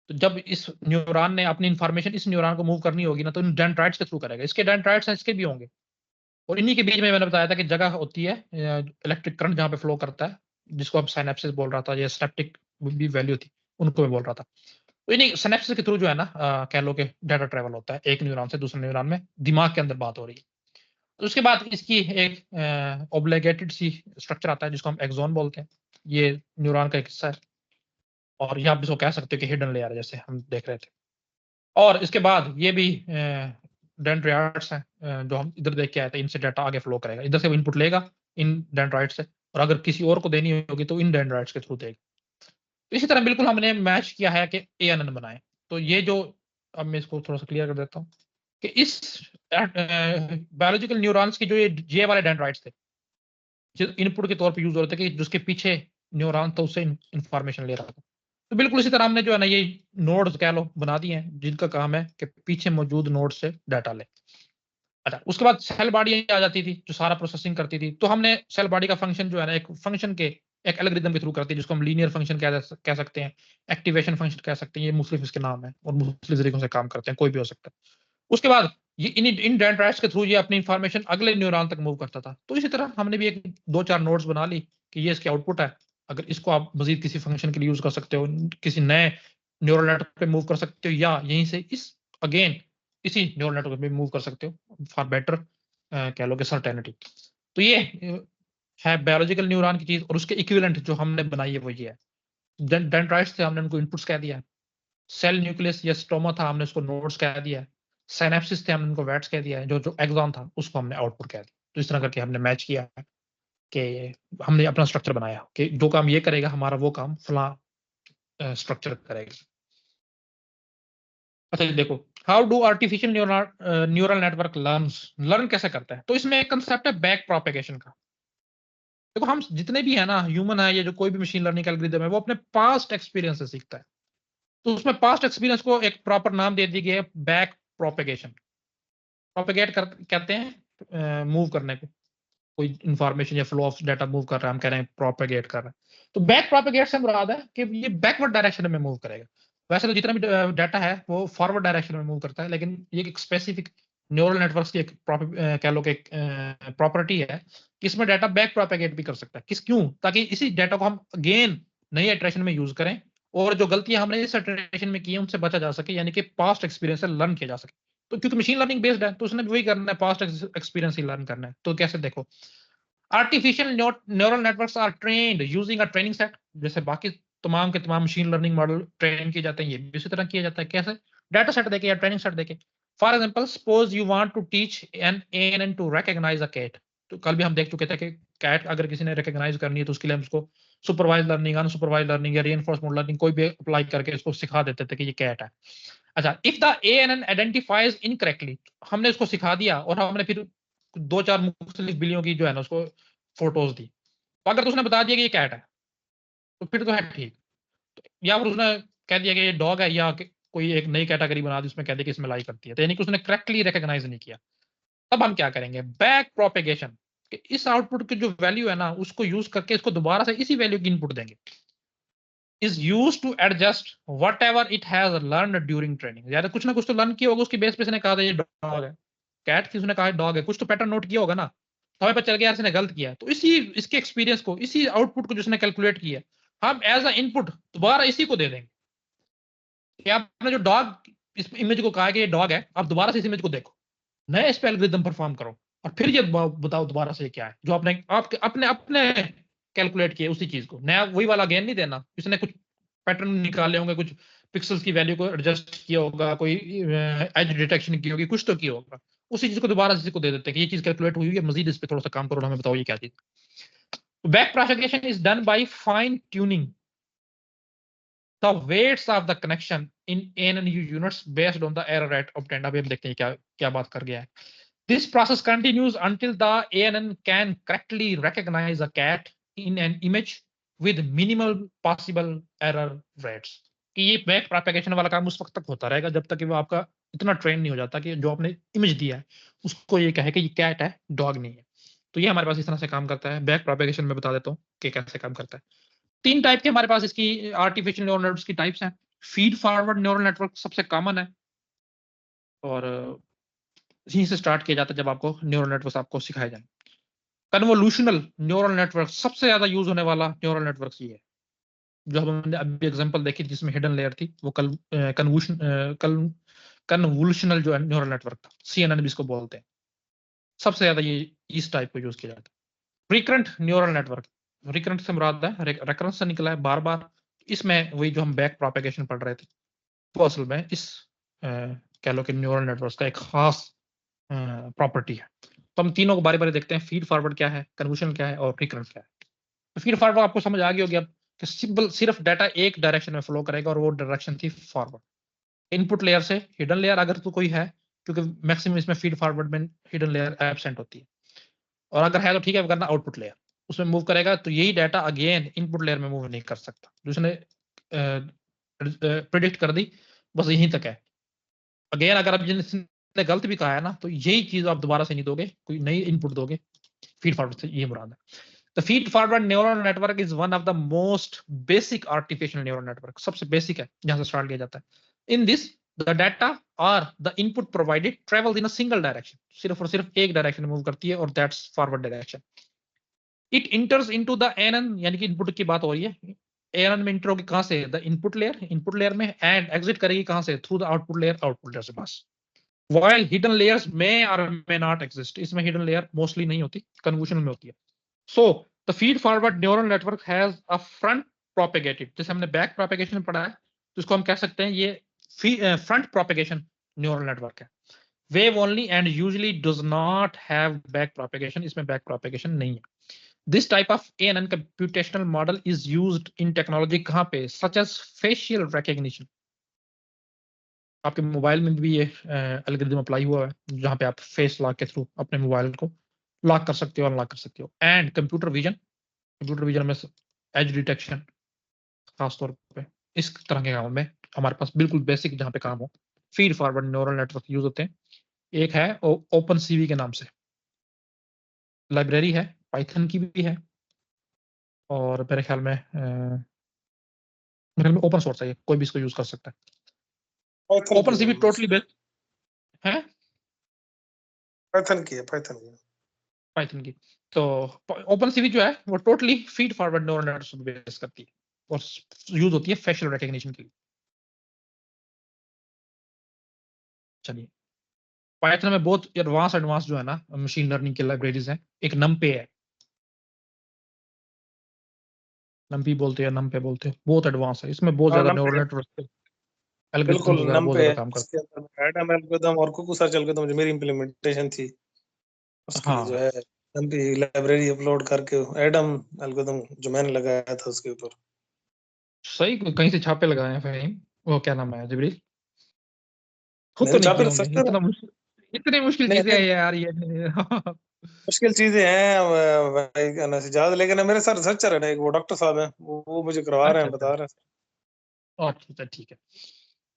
तो जब इस न्यूरॉन ने अपनी इंफॉर्मेशन इस न्यूरॉन को मूव करनी होगी ना, तो इन डेंड्राइट्स के थ्रू करेगा। इसके डेंड्राइट्स हैं, इसके भी होंगे। और इन्हीं के बीच में मैंने बताया था कि जगह होती है इलेक्ट्रिक करंट जहाँ पे फ्लो करता है, जिसको अब साइनेप्सिस बोल रहा था, या सिनेप्टिक भी वैल्यू थी, उनको मैं बोल रहा था। तो नहीं, सिनेप्सिस के थ्रू जो है ना कह लो कि डाटा ट्रेवल होता है एक न्यूरॉन से दूसरे न्यूरॉन में, दिमाग के अंदर बात हो रही है। तो उसके बाद इसकी एक ऑब्लिगेटेड सी स्ट्रक्चर आता है जिसको हम एक्सॉन बोलते हैं। ये न्यूरॉन का एक हिस्सा है और ये आप इसको कह सकते हो कि हिडन लेयर जैसे हम देख रहे थे। और इसके बाद ये भी डेंड्राइट्स हैं जो हम इधर देख के आए थे, इनसे डाटा आगे फ्लो करेगा, इधर से वो इनपुट लेगा इन डेंड्राइट से, और अगर किसी और को देनी होगी तो इन डेंड्राइट्स के थ्रू देगा। तो इसी तरह बिल्कुल हमने मैच किया है कि ANN बनाए। तो ये जो, अब मैं इसको थोड़ा सा क्लियर कर देता हूँ कि इस बायोलॉजिकल न्यूरॉन्स की जो ये वाले डेंड्राइट्स थे जो इनपुट के तौर पे यूज हो रहे थे, कि जिसके पीछे न्यूरॉन था उससे इंफॉर्मेशन ले रहा था। तो बिल्कुल इसी तरह हमने जो है ना ये नोड्स कह लो बना दिए हैं जिनका काम है कि पीछे मौजूद नोड से डाटा ले। अच्छा, उसके बाद सेल बॉडी आ जाती थी जो सारा प्रोसेसिंग करती थी। तो हमने सेल बॉडी का फंक्शन जो है ना एक फंक्शन के एक एल्गोरिथम के थ्रू करती है जिसको हम लीनियर फंक्शन कह सकते हैं, एक्टिवेशन फंक्शन कह सकते हैं। ये मुख्तलिफ इसके नाम है और मुख्तलिफ तरीकों से काम करते हैं, कोई भी हो सकता है। उसके बाद ये इन डेंड्राइट्स के थ्रू ये अपनी इंफॉर्मेशन अगले न्यूरॉन तक मूव करता था। तो इसी तरह हमने भी एक 2-4 नोड्स बना ली कि ये इसकी आउटपुट है। अगर इसको आप मजीद किसी फंक्शन के लिए यूज कर सकते हो, किसी नए न्यूरल नेटवर्क पे मूव कर सकते हो, या यहीं से इस अगेन इसी न्यूरल नेटवर्क पे मूव कर सकते हो फॉर बेटर कह लो कि सर्टेनिटी। तो ये है बायोलॉजिकल न्यूरॉन की चीज, और उसके इक्विवेलेंट जो हमने बनाई है वो ये है। डेंड्राइट्स थे, हमने उनको इनपुट्स कह दिया। सेल न्यूक्लियस या स्टोमा था, हमने उसको नोड्स कह दिया है। सिनेप्सिस थे, हमने उनको वेट्स कह दिया है। जो एक्सॉन था उसको हमने आउटपुट कह दिया। तो इस तरह करके हमने मैच किया है कि हमने अपना स्ट्रक्चर बनाया कि जो काम ये करेगा हमारा वो काम फला स्ट्रक्चर करेगा। अच्छा देखो, how do artificial neural network learn कैसे करता है? तो इसमें एक कंसेप्ट है बैक प्रोपेगेशन का। देखो हम जितने भी है ना ह्यूमन है या जो कोई भी मशीन लर्निंग एल्गोरिथम है वो अपने पास्ट एक्सपीरियंस से सीखता है। तो उसमें पास्ट एक्सपीरियंस को एक प्रॉपर नाम दे दिया गया है बैक प्रोपेगेशन। प्रोपेगेट कहते हैं मूव करने को, कोई इंफॉर्मेशन या फ्लो ऑफ डाटा मूव कर रहा है, हम कह रहे हैं प्रोपेगेट कर रहे हैं। तो बैक प्रोपेगेट से मुराद है कि ये बैकवर्ड डायरेक्शन में मूव करेगा। वैसे तो जितना भी डाटा है वो फॉरवर्ड डायरेक्शन में मूव करता है, लेकिन ये एक स्पेसिफिक न्यूरल नेटवर्क्स की एक कह लो कि एक प्रॉपर्टी है कि इसमें डाटा बैक प्रोपेगेट भी कर सकता है। क्यों? ताकि इसी डाटा को हम अगेन नई इटरेशन में यूज करें और जो गलतियां हमने इस इटरेशन में की है उनसे बचा जा सके, यानी कि पास्ट एक्सपीरियंस से लर्न किया जा सके। तो क्योंकि मशीन लर्निंग बेस्ड है तो उसने वही करना है, पास्ट एक्सपीरियंस ही लर्न करना है। तो कैसे देखो, artificial neural networks are trained using a training set. जैसे बाकी तमाम के तमाम मशीन लर्निंग मॉडल ट्रेन किए जाते हैं, ये भी इसी तरह किया जाता है। कैसे? डाटा सेट देके या ट्रेनिंग सेट देके। For example, suppose you want to teach an ANN to recognize a cat. तो कल भी हम देख चुके थे कि कैट अगर किसी ने रिकॉग्नाइज करनी है तो उसके लिए हम उसको सुपरवाइज लर्निंग, अनसुपरवाइज लर्निंग या रीइंफोर्समेंट लर्निंग कोई भी अप्लाई करके इसको सिखा देते थे कि ये कैट है। अच्छा, if the ANN identifies incorrectly, हमने इसको सिखा दिया और हमने फिर 2-4 मुख्तलिफ बिल्लियों की जो है ना उसको फोटोज दी, तो अगर तो उसने बता दिया कि ये कैट है तो फिर तो है ठीक। या फिर उसने कह दिया कि ये डॉग है, या कोई एक नई कैटेगरी बना दी उसमें कह दिया कि इसमें लाई करती है, तो यानी कि उसने करेक्टली रिकॉग्नाइज नहीं किया। तब हम क्या करेंगे? बैक प्रोपेगेशन, कि इस आउटपुट की जो वैल्यू है ना उसको यूज करके इसको दोबारा से इसी वैल्यू की इनपुट देंगे। Is use to adjust whatever it has learn during training. यानी कुछ ना कुछ तो लर्न किया होगा उसकी बेस पे इसने कहा था ये डॉग है, कैट की उसने कहा डॉग है, कुछ तो पैटर्न नोट किया होगा ना, तो हमें पता चल गया इसने गलत किया। तो इसी इसके एक्सपीरियंस को, इसी आउटपुट को जिसने कैलकुलेट किया, हम एज अ इनपुट दोबारा इसी को दे देंगे कि आपने जो डॉग इस इमेज को कहा कि ये डॉग है, आप दोबारा से इस इमेज को देखो, नए इस पे एल्गोरिथम परफॉर्म करो और फिर ये बताओ दोबारा से क्या है जो आपने आपके अपने अपने कैलकुलेट किए उसी चीज को। नया वही वाला गेन नहीं देना, इसने कुछ पैटर्न निकाले होंगे, कुछ पिक्सल्स की वैल्यू को एडजस्ट किया होगा, कोई एज डिटेक्शन की होगी, कुछ तो किया होगा, उसी चीज को दोबारा किसी को दे देते हैं कि ये चीज कैलकुलेट हुई है, मजीद इस पे थोड़ा सा काम करो, हमें बताओ ये क्या चीज। Back propagation is done by fine tuning the weights of the connection in ANN units based on the error rate obtained। अभी हम देखते हैं क्या बात कर गया है। This process continues until the ANN can correctly recognize a cat in an image with minimal possible error rates। कि ये बैक प्रोपेगेशन वाला काम उस वक्त तक होता रहेगा जब तक कि वो आपका इतना ट्रेन नहीं हो जाता कि जो आपने इमेज दिया है उसको ये कहे कि ये कैट है, डॉग नहीं है। तो ये हमारे पास इस तरह से काम करता है। बैक प्रोपेगेशन में बता देता हूँ कि कैसे काम करता है। 3 टाइप के हमारे पास इसकी आर्टिफिशियल न्यूरल नेटवर्क्स की टाइप्स हैं। फीड फॉरवर्ड न्यूरल नेटवर्क सबसे कॉमन है और यहीं से स्टार्ट किया जाता है जब आपको न्यूरल नेटवर्क्स आपको सिखाए जाए। कन्वोल्यूशनल न्यूरल नेटवर्क सबसे ज्यादा यूज होने वाला न्यूरल नेटवर्क ये है। जो हमने अभी एग्जांपल देखी जिसमें हिडन लेयर थी, वो कन्वोल्यूशनल जो न्यूरल नेटवर्क था, CNN भी इसको बोलते हैं। सबसे ज्यादा ये इस टाइप को यूज किया जाता है। रिकरेंट न्यूरल नेटवर्क, रिकरेंट से मुराद है रेकरेंस से निकला है, बार बार। इसमें वही जो हम बैक प्रोपेगेशन पढ़ रहे थे, वो असल में इस कह लो कि न्यूरल नेटवर्क का एक खास प्रॉपर्टी है। तो हम तीनों को बारी बारी देखते हैं, फीड फॉरवर्ड क्या है, कन्वोल्यूशन क्या है और रिकरेंट क्या है। तो फीड फॉरवर्ड आपको समझ आ गई होगी अब कि सिर्फ डाटा एक डायरेक्शन में फ्लो करेगा और वो डायरेक्शन थी फॉरवर्ड। इनपुट लेयर से हिडन लेयर अगर तो कोई है, क्योंकि मैक्सिमम इसमें फीड फॉरवर्ड में हिडन लेयर एब्सेंट होती है, और अगर है तो ठीक है, वरना आउटपुट लेयर उसमें मूव करेगा। तो यही डाटा अगेन इनपुट लेयर में मूव नहीं कर सकता, जिसने प्रिडिक्ट कर दी, बस यहीं तक है। अगेन अगर आप जिसने गलत भी कहा है ना, तो यही चीज आप दोबारा से नहीं दोगे, कोई नई इनपुट दोगे फीड फॉरवर्ड से, ये मुराद है। The feed forward neural network is one of the most basic artificial neural network. सबसे बेसिक है, जहां से स्टार्ट किया जाता है। In this, the data or the input provided travels in a single direction. सिर्फ और सिर्फ एक डायरेक्शन में मूव करती है, और that's forward direction. It enters into the ANN, यानी कि इनपुट की बात हो रही है। ANN में इंटर होगी कहां से? The input layer में, and exit करेगी कहां से? Through the output layer से पास। While hidden layers may or may not exist. इसमें hidden layer mostly नहीं होती, कन्वोल्यूशन में होती है। So the feed forward neural network has a front propagated, जैसे हमने बैक प्रोपेगेशन पढ़ा है, तो इसको हम कह सकते हैं ये फ्रंट प्रोपेगेशन न्यूरल नेटवर्क है। Wave only and usually does not have back propagation, इसमें बैक प्रोपेगेशन नहीं है। This type of ANN computational model is used in technology कहां पे? Such as facial recognition. आपके मोबाइल में भी ये एल्गोरिथम अप्लाई हुआ है, जहां पे आप फेस लॉक के थ्रू अपने मोबाइल को लॉक कर सकते हो, अनलॉक कर सकते हो। एंड कंप्यूटर विजन में एज डिटेक्शन, खासतौर पे इस तरह के कामों में हमारे पास बिल्कुल बेसिक जहां पे काम हो, feed forward neural network use होते हैं। एक है ओपन सीवी के नाम से लाइब्रेरी है, पाइथन की भी है, और मेरे ख्याल में ओपन सोर्स है, कोई भी इसको यूज कर सकता है। ओपन सीवी टोटली बेस्ड है, पाइथन की। पाइथन की। तो ओपन सीवी जो है वो totally feed forward neural network base करती है, और यूज होती है फेशियल रिकॉग्निशन के लिए। चलिए, पाइथन में बहुत एडवांस जो है ना मशीन लर्निंग की लाइब्रेरीज हैं। एक नमपे है, नमपी बोलते हैं, नमपे बोलते हैं, बहुत एडवांस है। इसमें बहुत ज्यादा न्यूरल नेटवर्क बिल्कुल एल्गोरिथम्स वगैरह बहुत नम पे ज्यादा काम करते इसके अंदर एडम एल्गोरिथम और कुकू सर्च एल्गोरिथम जो मेरी इंप्लीमेंटेशन थी, हैं। उसकी जो हाँ, है नम पे लाइब्रेरी अपलोड करके एडम एल्गोरिथम जो मैंने लगाया था उसके ऊपर। सही, कहीं से छापे लगाए हैं फहीम। वो क्या नाम है, जिब्रील? खुद तो मैंने नहीं छापे किए लग होंगे, सकते हैं। इतनी मुश्किल नहीं चीजें हैं नहीं, यार ये। मुश्किल चीजें हैं भाई, कहना से ज्यादा। लेकिन मेरे साथ रिसर्चर है ना, एक वो डॉक्टर साहब है, वो मुझे करवा रहे अच्छा हैं, बता रहे हैं। अच्छा, ठीक है।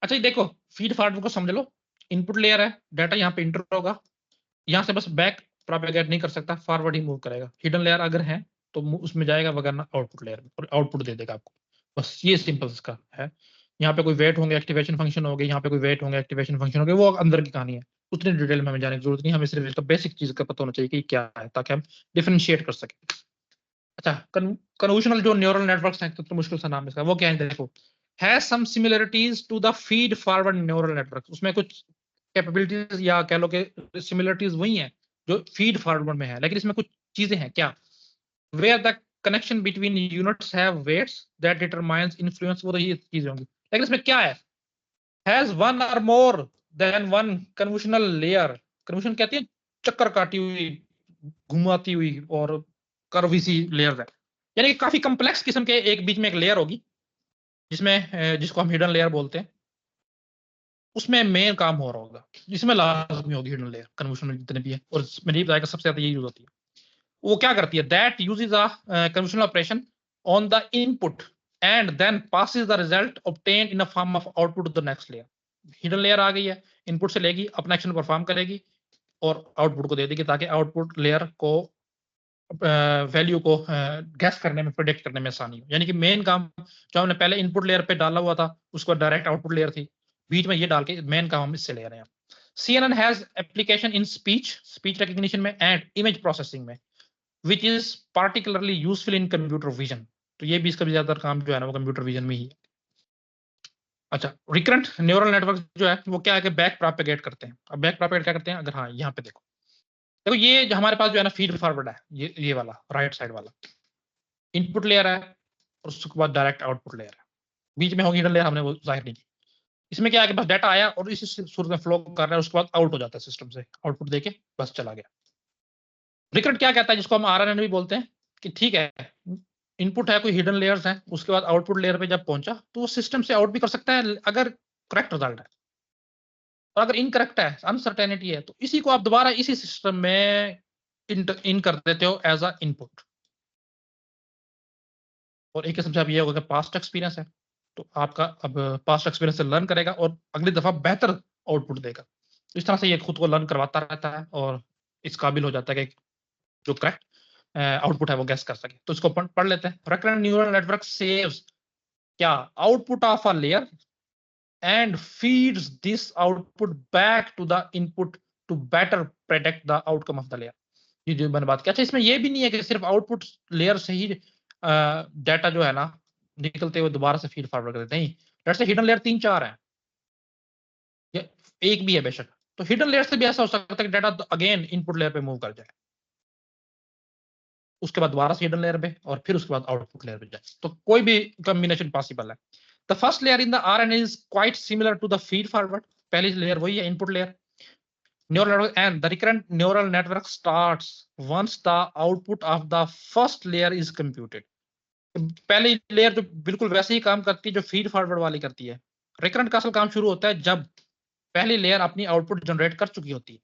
अच्छा, ये देखो, फीड फॉरवर्ड को समझ लो। इनपुट लेयर है, डाटा यहाँ पे इंटर होगा, यहाँ से बस बैक प्रोपेगेट नहीं कर सकता, फॉरवर्ड ही मूव करेगा। हिडन लेयर अगर है तो उसमें जाएगा, वगैरह आउटपुट लेयर में, और आउटपुट दे देगा आपको। बस ये सिंपल इसका है। यहाँ पे कोई वेट होंगे, एक्टिवेशन फंक्शन होंगे, यहाँ पे कोई वेट होंगे, एक्टिवेशन फंक्शन होंगे, वो अंदर की कहानी है। उतनी डिटेल में हमें जाने की जरूरत नहीं, हमें सिर्फ इसका बेसिक चीज का पता होना चाहिए कि क्या है, ताकि हम डिफरेंशिएट कर सकें। अच्छा, कन्वोल्यूशनल जो न्यूरल नेटवर्क्स हैं, तो मुश्किल सा नाम है इसका, वो क्या है देखो। Has some similarities to the feed forward neural network. उसमें कुछ कैपेबिलिटीज या कह लो कि सिमिलरिटीज वही हैं जो फीड फॉरवर्ड में है, लेकिन इसमें कुछ चीजें हैं क्या? Where the connection between units have weights that determines influence, वो तो ये चीजें होंगी। लेकिन इसमें क्या है? हैज वन और more than one convolutional layer. Convolution कहती है चक्कर काटी हुई, घुमाती हुई और कर्वी सी लेयर है, यानी कि काफी कम्प्लेक्स किस्म के एक बीच में एक लेयर होगी, जिसमें जिसको हम हिडन लेयर बोलते हैं। उसमें मेन काम हो रहा होगा, जिसमें लाजमी होगी हिडन लेयर कन्वोल्यूशन में जितने भी है, और मैंने बताया सबसे ज्यादा यही यूज होती है। वो क्या करती है? That uses a convolutional operation on the input and then passes the result obtained in a form of output to the next layer. Hidden layer आ गई है, इनपुट से लेगी, अपना एक्शन परफॉर्म करेगी और आउटपुट को दे देगी, ताकि आउटपुट लेयर को वैल्यू को गैस करने में, प्रेडिक्ट करने में आसानी हो। यानी कि मेन काम जो हमने पहले इनपुट लेयर पे डाला हुआ था, उसको डायरेक्ट आउटपुट लेयर थी, बीच में ये डाल के मेन काम हम इससे ले रहे हैं। CNN has application in speech recognition में एंड इमेज प्रोसेसिंग में, which is particularly useful in computer vision. तो ये भी इसका भी ज्यादातर काम जो है ना वो कंप्यूटर विजन में ही है। अच्छा, रिकरेंट न्यूरल नेटवर्क जो है वो क्या है कि बैक प्रोपेगेट करते हैं। अब बैक प्रोपेगेट क्या करते हैं, अगर हाँ यहाँ पे देखो ये जो हमारे पास जो है ना फीड फॉरवर्ड है, ये वाला राइट साइड वाला इनपुट लेयर है और उसके बाद डायरेक्ट आउटपुट लेयर है, बीच में होगी हिडन लेयर, हमने वो जाहिर नहीं की। इसमें क्या है कि बस डाटा आया और इसी सूरत में फ्लो कर रहा है, उसके बाद आउट हो जाता है सिस्टम से, आउटपुट देके बस चला गया। रिकरेंट क्या कहता है, जिसको हम आरएनएन भी बोलते हैं, कि ठीक है इनपुट है, कोई हिडन लेयर्स हैं, उसके बाद आउटपुट लेयर पे जब पहुंचा तो वो सिस्टम से आउट भी कर सकता है अगर करेक्ट रिजल्ट है, और अगर इनकरेक्ट है, अनसर्टेनिटी है, तो इसी को आप दोबारा इसी सिस्टम में इन कर देते हो एज अ इनपुट। और एक किस्म से अब ये होगा पास्ट एक्सपीरियंस है, तो आपका अब पास्ट एक्सपीरियंस से लर्न करेगा और अगली दफा बेहतर आउटपुट देगा। इस तरह से ये खुद को लर्न करवाता रहता है और इस काबिल हो जाता है कि जो करेक्ट आउटपुट है वो गैस कर सके। तो इसको पढ़ लेते हैं। रिकरेंट न्यूरल नेटवर्क सेव्स क्या output of a layer and feeds this output back to the input to better predict the outcome of the layer. ये जो मैंने बात की, अच्छा इसमें ये भी नहीं है कि सिर्फ आउटपुट लेयर से ही डाटा जो है ना निकलते हुए दोबारा से फीड फॉरवर्ड कर देते हैं। नहीं, लेट्स से हिडन लेयर 3-4 है, या एक भी है बेशक, तो हिडन लेयर से भी ऐसा हो सकता है कि डाटा अगेन इनपुट लेयर पे मूव कर जाए, उसके बाद दोबारा से हिडन लेयर पे और फिर उसके बाद आउटपुट लेयर पे जाए, तो कोई भी कॉम्बिनेशन पॉसिबल है। The first layer in the RNA is quite similar to the feed forward. पहली लेयर वही है, input layer. neural network and the recurrent neural network starts once the output of the first layer is computed. पहली लेयर जो बिल्कुल वैसे ही काम करती है जो फीड फॉरवर्ड वाली करती है। रिकरेंट का असल काम शुरू होता है जब पहली लेयर अपनी आउटपुट जनरेट कर चुकी होती है।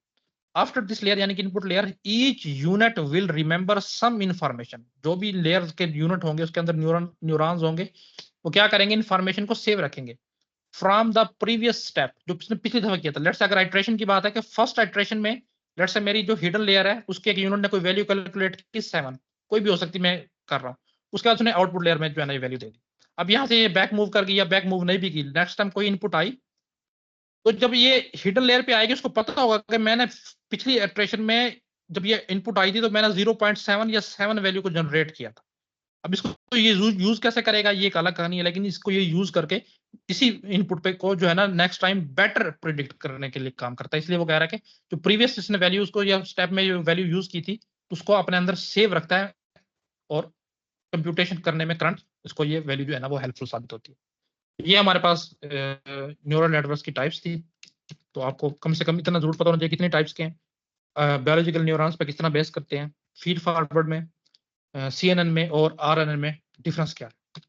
आफ्टर दिस लेयर यानी कि input layer, each unit will remember some information. जो भी लेयर के यूनिट होंगे उसके अंदर न्यूरॉन्स होंगे, वो क्या करेंगे, इंफॉर्मेशन को सेव रखेंगे फ्रॉम द प्रीवियस स्टेप, जो उसने पिछली दफा किया था। लेट्स अगर आइट्रेशन की बात है कि फर्स्ट आइट्रेशन में लेट्स से मेरी जो हिडन लेयर है उसके एक यूनिट ने कोई वैल्यू कैलकुलेट की 7, कोई भी हो सकती, मैं कर रहा हूँ, उसके बाद उसने आउटपुट लेयर में जो है ना वैल्यू दे दी। अब यहाँ से ये बैक मूव कर गई या बैक मूव नहीं भी की, नेक्स्ट टाइम कोई इनपुट आई तो जब ये हिडन लेयर पे आएगी उसको पता होगा कि मैंने पिछली आइट्रेशन में जब ये इनपुट आई थी तो मैंने 0.7 या 7 वैल्यू को जनरेट किया था। अब इसको तो ये यूज कैसे करेगा ये एक अलग कहानी है, लेकिन इसको ये यूज करके इसी इनपुट पे को जो है ना नेक्स्ट टाइम बेटर प्रिडिक्ट करने के लिए काम करता है। इसलिए वो कह रहा है कि जो प्रीवियस इसने वैल्यू उसको या स्टेप में जो वैल्यू यूज की थी उसको अपने अंदर सेव रखता है और कंप्यूटेशन करने में करंट इसको ये वैल्यू जो है ना वो हेल्पफुल साबित होती है। ये हमारे पास न्यूरल नेटवर्क्स की टाइप्स थी। तो आपको कम से कम इतना जरूर पता होना चाहिए कितने टाइप्स के हैं, बायोलॉजिकल न्यूरॉन्स पे किस तरह बेस करते हैं, फीड फॉरवर्ड में, सीएनएन में और आरएनएन में डिफरेंस क्या है।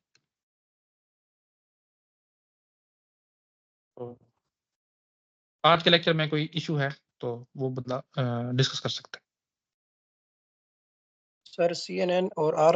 तो आज के लेक्चर में कोई इशू है तो वो बंदा डिस्कस कर सकता है। सर CNN और आर